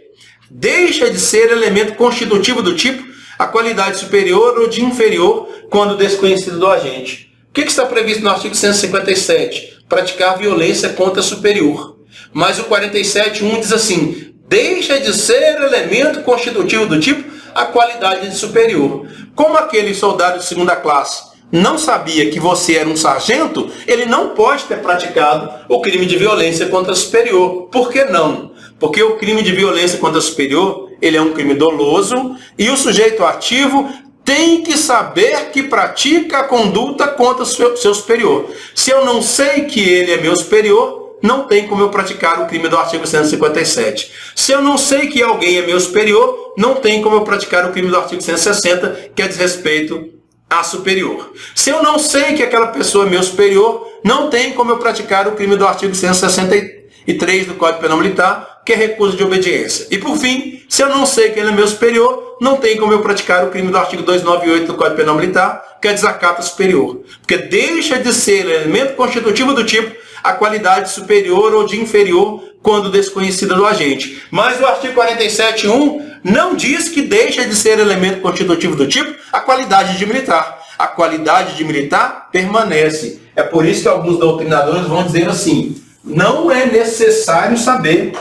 deixa de ser elemento constitutivo do tipo a qualidade superior ou de inferior quando desconhecido do agente. O que está previsto no artigo 157? Praticar violência contra superior. Mas o 47.1 diz assim: deixa de ser elemento constitutivo do tipo a qualidade de superior. Como aquele soldado de segunda classe não sabia que você era um sargento, ele não pode ter praticado o crime de violência contra superior. Por que não? Porque o crime de violência contra superior, ele é um crime doloso e o sujeito ativo tem que saber que pratica a conduta contra seu superior. Se eu não sei que ele é meu superior, não tem como eu praticar o crime do artigo 157. Se eu não sei que alguém é meu superior, não tem como eu praticar o crime do artigo 160, que é desrespeito a superior. Se eu não sei que aquela pessoa é meu superior, não tem como eu praticar o crime do artigo 163 do Código Penal Militar, que é recusa de obediência. E por fim, se eu não sei que ele é meu superior, não tem como eu praticar o crime do artigo 298 do Código Penal Militar, que é desacato superior. Porque deixa de ser elemento constitutivo do tipo a qualidade superior ou de inferior quando desconhecida do agente. Mas o artigo 47.1 não diz que deixa de ser elemento constitutivo do tipo a qualidade de militar. A qualidade de militar permanece. É por isso que alguns doutrinadores vão dizer assim: não é necessário saber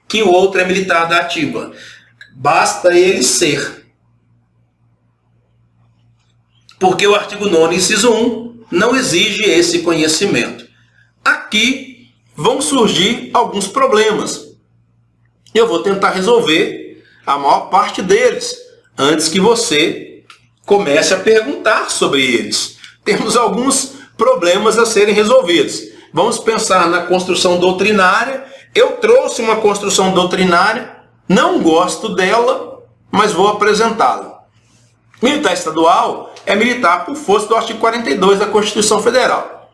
que o outro é militar da ativa. Basta ele ser. Porque o artigo 9º, inciso 1, não exige esse conhecimento. Aqui vão surgir alguns problemas. Eu vou tentar resolver a maior parte deles, antes que você comece a perguntar sobre eles. Temos alguns problemas a serem resolvidos. Vamos pensar na construção doutrinária. Eu trouxe uma construção doutrinária, não gosto dela, mas vou apresentá-la. Militar estadual é militar por força do artigo 42 da Constituição Federal.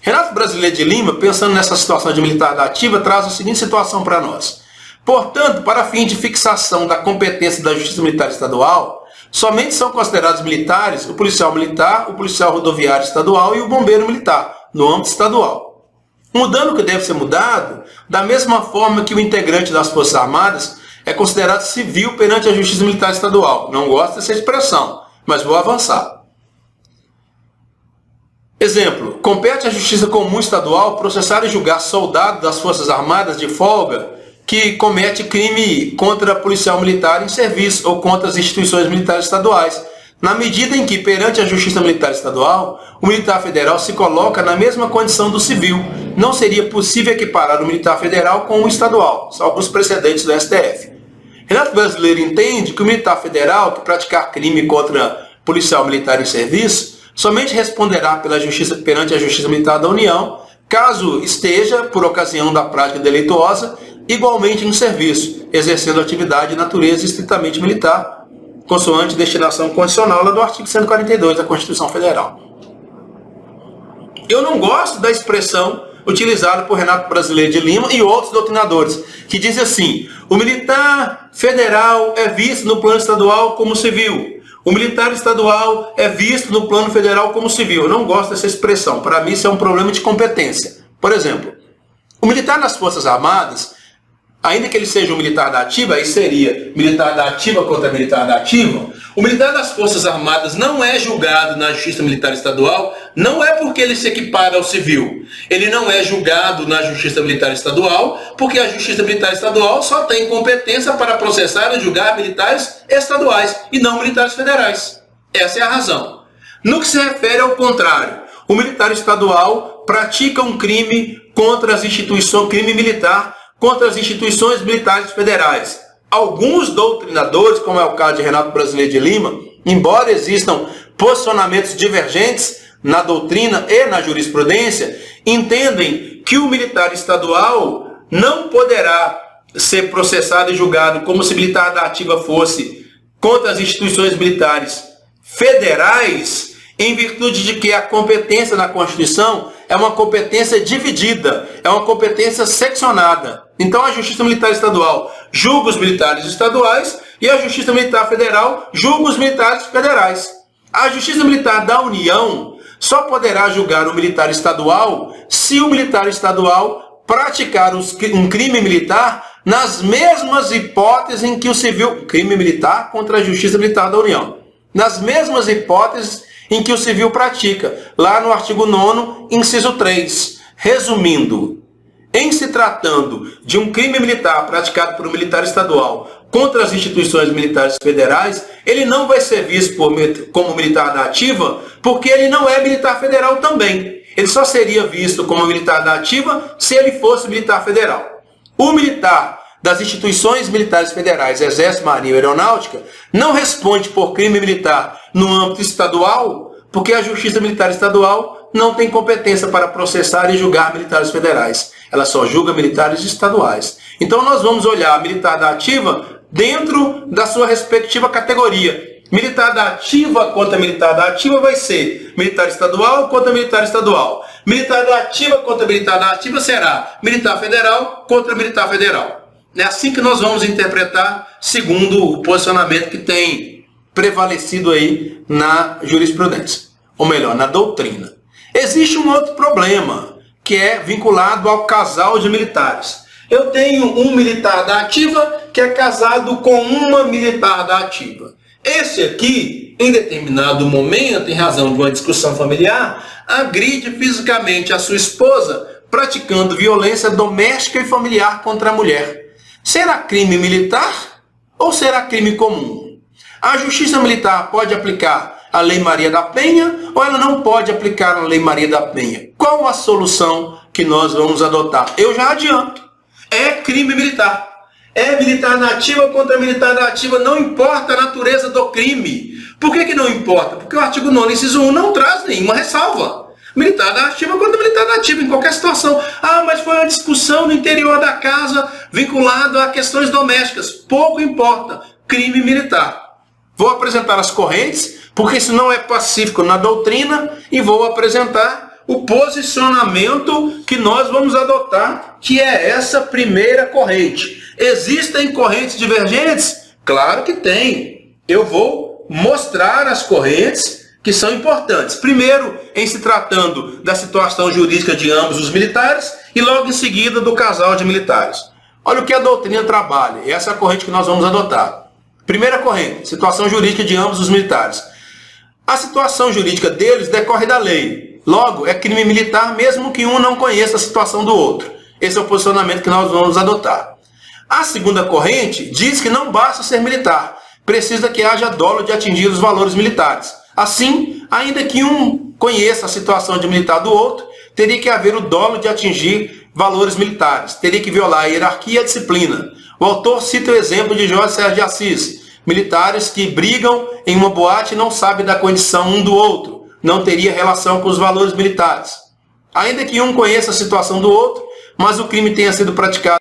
Renato Brasileiro de Lima, pensando nessa situação de militar da ativa, traz a seguinte situação para nós. Portanto, para fim de fixação da competência da Justiça Militar Estadual, somente são considerados militares o policial militar, o policial rodoviário estadual e o bombeiro militar, no âmbito estadual. Mudando o que deve ser mudado, da mesma forma que o integrante das Forças Armadas é considerado civil perante a Justiça Militar Estadual. Não gosto dessa expressão, mas vou avançar. Exemplo, compete à Justiça Comum Estadual processar e julgar soldado das Forças Armadas de folga que comete crime contra policial militar em serviço ou contra as instituições militares estaduais, na medida em que, perante a Justiça Militar Estadual, o militar federal se coloca na mesma condição do civil. Não seria possível equiparar o militar federal com o estadual, salvo os precedentes do STF. Renato Brasileiro entende que o militar federal que praticar crime contra policial militar em serviço somente responderá perante a Justiça Militar da União, caso esteja, por ocasião da prática delituosa, igualmente em serviço, exercendo atividade de natureza estritamente militar, consoante destinação condicional lá do artigo 142 da Constituição Federal. Eu não gosto da expressão utilizada por Renato Brasileiro de Lima e outros doutrinadores, que diz assim: o militar federal é visto no plano estadual como civil, o militar estadual é visto no plano federal como civil. Eu não gosto dessa expressão. Para mim isso é um problema de competência. Por exemplo, o militar nas Forças Armadas, ainda que ele seja um militar da ativa, aí seria militar da ativa contra militar da ativa, o militar das Forças Armadas não é julgado na Justiça Militar Estadual, não é porque ele se equipara ao civil. Ele não é julgado na Justiça Militar Estadual, porque a Justiça Militar Estadual só tem competência para processar e julgar militares estaduais e não militares federais. Essa é a razão. No que se refere ao contrário, o militar estadual pratica um crime contra as instituições, crime militar, contra as instituições militares federais. Alguns doutrinadores, como é o caso de Renato Brasileiro de Lima, embora existam posicionamentos divergentes na doutrina e na jurisprudência, entendem que o militar estadual não poderá ser processado e julgado como se militar da ativa fosse contra as instituições militares federais, em virtude de que a competência na Constituição é uma competência dividida, é uma competência seccionada. Então a Justiça Militar Estadual julga os militares estaduais e a Justiça Militar Federal julga os militares federais. A Justiça Militar da União só poderá julgar o militar estadual se o militar estadual praticar um crime militar nas mesmas hipóteses em que o civil... Crime militar contra a Justiça Militar da União. Nas mesmas hipóteses em que o civil pratica, lá no artigo 9º, inciso 3. Resumindo, em se tratando de um crime militar praticado por um militar estadual contra as instituições militares federais, ele não vai ser visto como militar da ativa, porque ele não é militar federal também. Ele só seria visto como militar da ativa se ele fosse militar federal. O militar das instituições militares federais, Exército, Marinha e Aeronáutica, não responde por crime militar no âmbito estadual, porque a Justiça Militar Estadual não tem competência para processar e julgar militares federais. Ela só julga militares estaduais. Então nós vamos olhar a militar da ativa dentro da sua respectiva categoria. Militar da ativa contra militar da ativa vai ser militar estadual contra militar estadual. Militar da ativa contra militar da ativa será militar federal contra militar federal. É assim que nós vamos interpretar, segundo o posicionamento que tem prevalecido aí na jurisprudência, ou melhor, na doutrina. Existe um outro problema, que é vinculado ao casal de militares. Eu tenho um militar da ativa que é casado com uma militar da ativa. Esse aqui, em determinado momento, em razão de uma discussão familiar, agride fisicamente a sua esposa, praticando violência doméstica e familiar contra a mulher. Será crime militar ou será crime comum? A Justiça Militar pode aplicar a Lei Maria da Penha ou ela não pode aplicar a Lei Maria da Penha? Qual a solução que nós vamos adotar? Eu já adianto. É crime militar. É militar na ativa contra militar na ativa, não importa a natureza do crime. Por que não importa? Porque o artigo 9º, inciso 1, não traz nenhuma ressalva. Militar na ativa contra militar na ativa, em qualquer situação. Ah, mas foi uma discussão no interior da casa vinculada a questões domésticas. Pouco importa. Crime militar. Vou apresentar as correntes, porque isso não é pacífico na doutrina, e vou apresentar o posicionamento que nós vamos adotar, que é essa primeira corrente. Existem correntes divergentes? Claro que tem. Eu vou mostrar as correntes que são importantes. Primeiro, em se tratando da situação jurídica de ambos os militares e logo em seguida do casal de militares. Olha o que a doutrina trabalha. Essa é a corrente que nós vamos adotar. Primeira corrente, situação jurídica de ambos os militares. A situação jurídica deles decorre da lei. Logo, é crime militar mesmo que um não conheça a situação do outro. Esse é o posicionamento que nós vamos adotar. A segunda corrente diz que não basta ser militar, precisa que haja dolo de atingir os valores militares. Assim, ainda que um conheça a situação de militar do outro, teria que haver o dolo de atingir valores militares, teria que violar a hierarquia e a disciplina. O autor cita o exemplo de Jorge Sérgio de Assis, militares que brigam em uma boate e não sabem da condição um do outro, não teria relação com os valores militares. Ainda que um conheça a situação do outro, mas o crime tenha sido praticado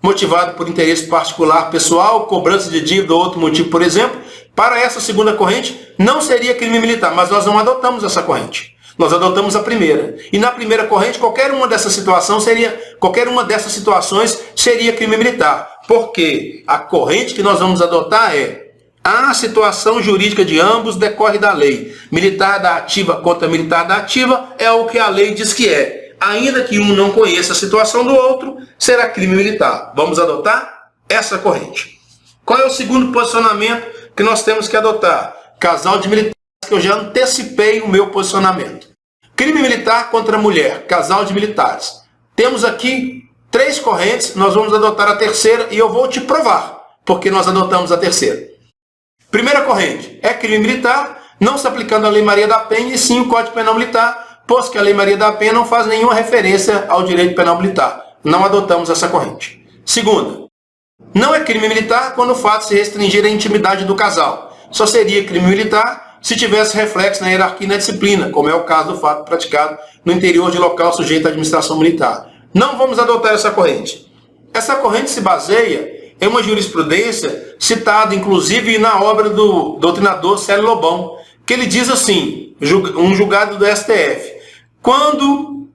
motivado por interesse particular, pessoal, cobrança de dívida ou outro motivo, por exemplo, para essa segunda corrente não seria crime militar, mas nós não adotamos essa corrente. Nós adotamos a primeira. E na primeira corrente, qualquer uma dessas situações seria crime militar. Porque a corrente que nós vamos adotar é: a situação jurídica de ambos decorre da lei. Militar da ativa contra militar da ativa é o que a lei diz que é. Ainda que um não conheça a situação do outro, será crime militar. Vamos adotar essa corrente. Qual é o segundo posicionamento que nós temos que adotar? Casal de militares, que eu já antecipei o meu posicionamento. Crime militar contra mulher, casal de militares. Temos aqui 3 correntes, nós vamos adotar a terceira e eu vou te provar porque nós adotamos a terceira. Primeira corrente, é crime militar, não se aplicando a Lei Maria da Penha e sim o Código Penal Militar, pois que a Lei Maria da Penha não faz nenhuma referência ao direito penal militar. Não adotamos essa corrente. Segunda, não é crime militar quando o fato se restringir à intimidade do casal. Só seria crime militar se tivesse reflexo na hierarquia e na disciplina, como é o caso do fato praticado no interior de local sujeito à administração militar. Não vamos adotar essa corrente. Essa corrente se baseia em uma jurisprudência citada, inclusive, na obra do doutrinador Célio Lobão, que ele diz assim, um julgado do STF: quando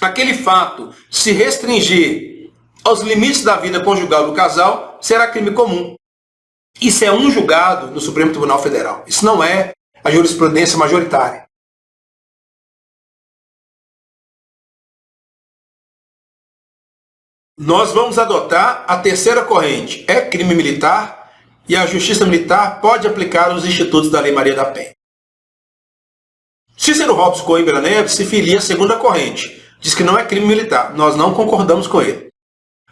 aquele fato se restringir aos limites da vida conjugal do casal, será crime comum. Isso é um julgado do Supremo Tribunal Federal. Isso não é a jurisprudência majoritária. Nós vamos adotar a terceira corrente. É crime militar e a Justiça Militar pode aplicar os institutos da Lei Maria da Penha. Cícero Robson Coimbra Neves se filia à segunda corrente. Diz que não é crime militar. Nós não concordamos com ele.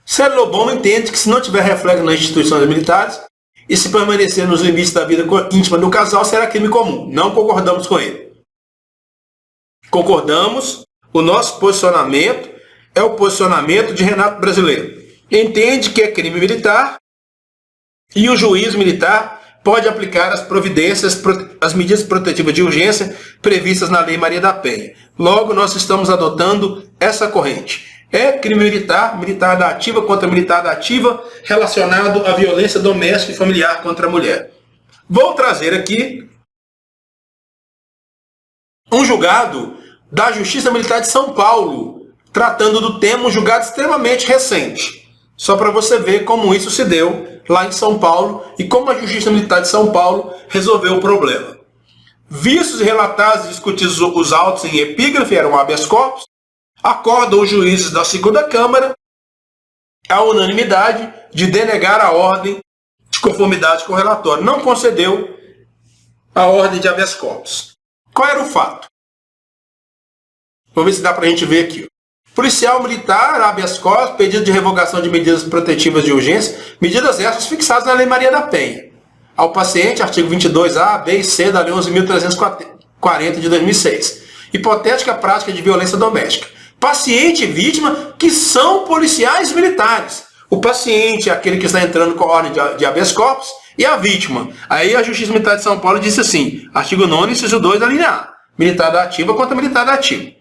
Célio Lobão entende que se não tiver reflexo nas instituições militares e se permanecer nos limites da vida íntima do casal, será crime comum. Não concordamos com ele. Concordamos, o nosso posicionamento é o posicionamento de Renato Brasileiro. Entende que é crime militar e o juiz militar pode aplicar as providências, as medidas protetivas de urgência previstas na Lei Maria da Penha. Logo, nós estamos adotando essa corrente. É crime militar, militar da ativa contra militar da ativa, relacionado à violência doméstica e familiar contra a mulher. Vou trazer aqui um julgado da Justiça Militar de São Paulo, tratando do tema, um julgado extremamente recente. Só para você ver como isso se deu lá em São Paulo e como a Justiça Militar de São Paulo resolveu o problema. Vistos e relatados e discutidos os autos em epígrafe, eram habeas corpus, acordam os juízes da segunda Câmara a unanimidade de denegar a ordem de conformidade com o relatório. Não concedeu a ordem de habeas corpus. Qual era o fato? Vamos ver se dá para a gente ver aqui. Policial militar, habeas corpus, pedido de revogação de medidas protetivas de urgência, medidas essas fixadas na Lei Maria da Penha. Ao paciente, artigo 22A, B e C da Lei 11.340 de 2006. Hipotética prática de violência doméstica. Paciente e vítima que são policiais militares. O paciente é aquele que está entrando com a ordem de habeas corpus e a vítima. Aí a Justiça Militar de São Paulo disse assim, artigo 9º, inciso 2 da linha A. Militar da ativa contra militar da ativa.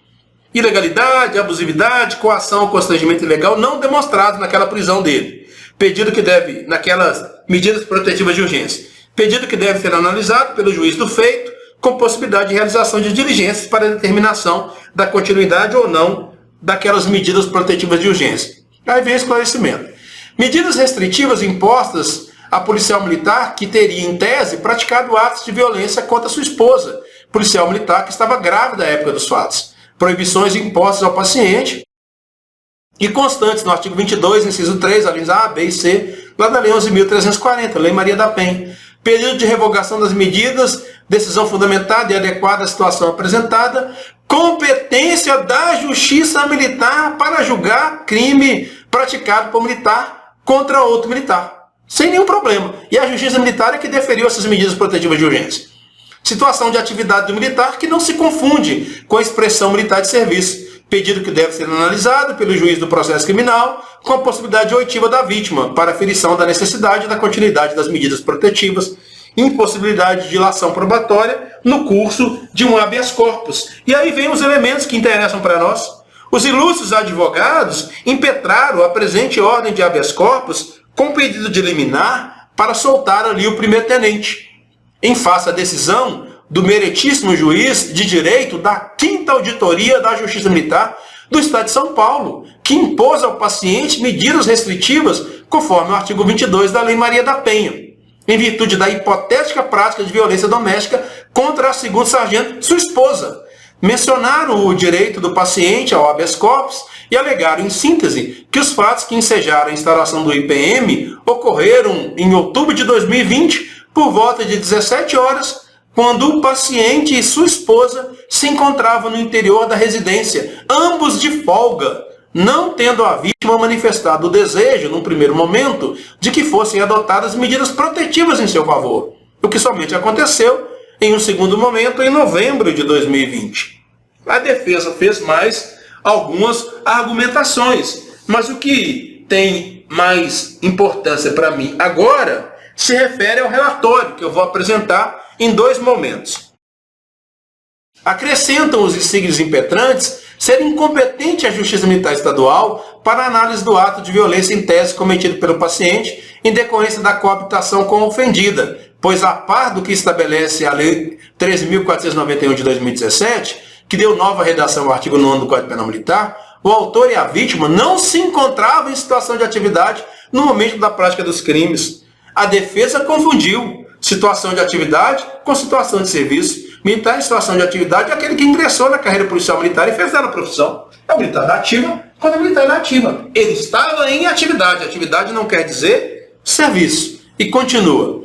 Ilegalidade, abusividade, coação ou constrangimento ilegal não demonstrado naquela prisão dele. Pedido que deve, naquelas medidas protetivas de urgência. Pedido que deve ser analisado pelo juiz do feito, com possibilidade de realização de diligências para determinação da continuidade ou não daquelas medidas protetivas de urgência. Aí vem o esclarecimento. Medidas restritivas impostas a policial militar que teria, em tese, praticado atos de violência contra sua esposa, policial militar que estava grávida à época dos fatos. Proibições impostas ao paciente e constantes no artigo 22, inciso 3, alíneas A, B e C, lá da Lei 11.340, Lei Maria da Penha. Período de revogação das medidas, decisão fundamentada e adequada à situação apresentada, competência da Justiça Militar para julgar crime praticado por militar contra outro militar, sem nenhum problema. E a Justiça Militar é que deferiu essas medidas protetivas de urgência. Situação de atividade do militar que não se confunde com a expressão militar de serviço. Pedido que deve ser analisado pelo juiz do processo criminal com a possibilidade oitiva da vítima para aferição da necessidade da continuidade das medidas protetivas, impossibilidade de dilação probatória no curso de um habeas corpus. E aí vem os elementos que interessam para nós. Os ilustres advogados impetraram a presente ordem de habeas corpus com pedido de liminar para soltar ali o primeiro-tenente, em face à decisão do meritíssimo juiz de direito da 5ª Auditoria da Justiça Militar do Estado de São Paulo, que impôs ao paciente medidas restritivas conforme o artigo 22 da Lei Maria da Penha, em virtude da hipotética prática de violência doméstica contra a segundo sargento, sua esposa. Mencionaram o direito do paciente ao habeas corpus e alegaram, em síntese, que os fatos que ensejaram a instalação do IPM ocorreram em outubro de 2020, por volta de 17 horas, quando o paciente e sua esposa se encontravam no interior da residência, ambos de folga, não tendo a vítima manifestado o desejo, num primeiro momento, de que fossem adotadas medidas protetivas em seu favor, o que somente aconteceu em um segundo momento, em novembro de 2020. A defesa fez mais algumas argumentações, mas o que tem mais importância para mim agora se refere ao relatório que eu vou apresentar em 2 momentos. Acrescentam os insígnios impetrantes ser incompetente a Justiça Militar Estadual para análise do ato de violência em tese cometido pelo paciente em decorrência da coabitação com a ofendida, pois a par do que estabelece a Lei 13.491 de 2017, que deu nova redação ao artigo 9º do Código Penal Militar, o autor e a vítima não se encontravam em situação de atividade no momento da prática dos crimes. A defesa confundiu situação de atividade com situação de serviço. Militar em situação de atividade é aquele que ingressou na carreira policial militar e fez dela profissão. É o militar da ativa quando é o militar inativa. Ele estava em atividade. Atividade não quer dizer serviço. E continua.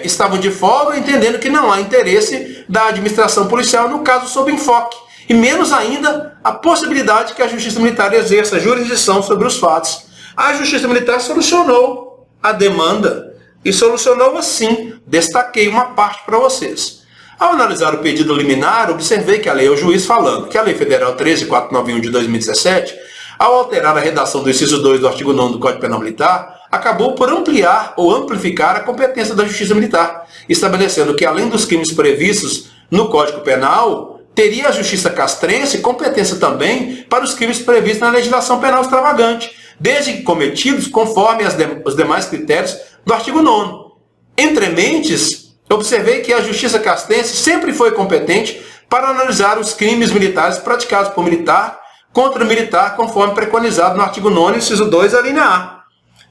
Estavam de folga entendendo que não há interesse da administração policial no caso sob enfoque. E menos ainda a possibilidade que a Justiça Militar exerça jurisdição sobre os fatos. A Justiça Militar solucionou a demanda e solucionou assim. Destaquei uma parte para vocês. Ao analisar o pedido liminar, observei que a lei é o juiz falando que a Lei Federal 13.491 de 2017, ao alterar a redação do inciso 2 do artigo 9º do Código Penal Militar, acabou por ampliar ou amplificar a competência da Justiça Militar, estabelecendo que, além dos crimes previstos no Código Penal, teria a Justiça Castrense competência também para os crimes previstos na legislação penal extravagante, desde que cometidos conforme os demais critérios do artigo 9º. Entre mentes, observei que a Justiça Castrense sempre foi competente para analisar os crimes militares praticados por militar contra militar, conforme preconizado no artigo 9º, inciso 2, a linha A.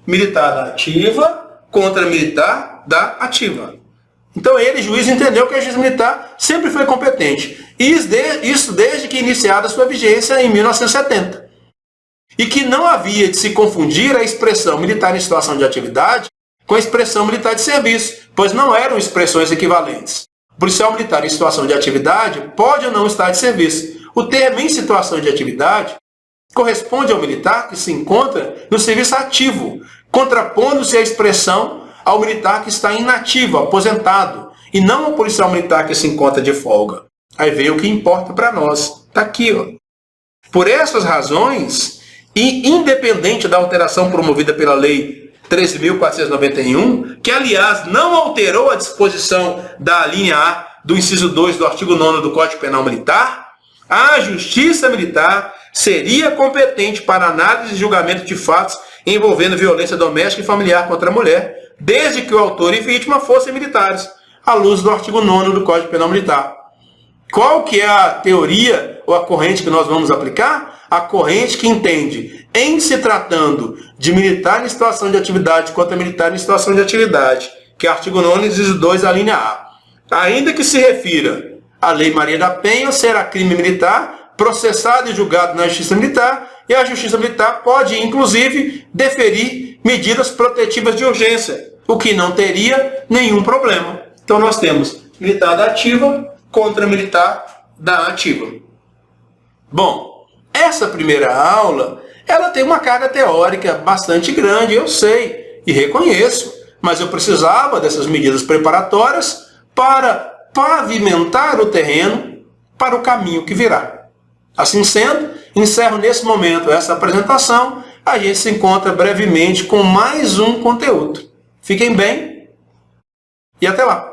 Militar da ativa contra militar da ativa. Então ele, juiz, entendeu que a Justiça Militar sempre foi competente. Isso desde que iniciada sua vigência em 1970. E que não havia de se confundir a expressão militar em situação de atividade com a expressão militar de serviço, pois não eram expressões equivalentes. O policial militar em situação de atividade pode ou não estar de serviço. O termo em situação de atividade corresponde ao militar que se encontra no serviço ativo, contrapondo-se a expressão ao militar que está inativo, aposentado, e não ao policial militar que se encontra de folga. Aí veio o que importa para nós. Está aqui, ó. Por essas razões, e independente da alteração promovida pela Lei 13.491, que, aliás, não alterou a disposição da linha A do inciso 2 do artigo 9º do Código Penal Militar, a Justiça Militar seria competente para análise e julgamento de fatos envolvendo violência doméstica e familiar contra a mulher, desde que o autor e vítima fossem militares, à luz do artigo 9º do Código Penal Militar. Qual que é a teoria ou a corrente que nós vamos aplicar? A corrente que entende, em se tratando de militar em situação de atividade contra militar em situação de atividade, que é o artigo 9º, inciso 2, a linha A. Ainda que se refira à Lei Maria da Penha, será crime militar, processado e julgado na Justiça Militar, e a Justiça Militar pode, inclusive, deferir medidas protetivas de urgência, o que não teria nenhum problema. Então nós temos militar da ativa contra militar da ativa. Bom, essa primeira aula, ela tem uma carga teórica bastante grande, eu sei e reconheço, mas eu precisava dessas medidas preparatórias para pavimentar o terreno para o caminho que virá. Assim sendo, encerro nesse momento essa apresentação. A gente se encontra brevemente com mais um conteúdo. Fiquem bem e até lá!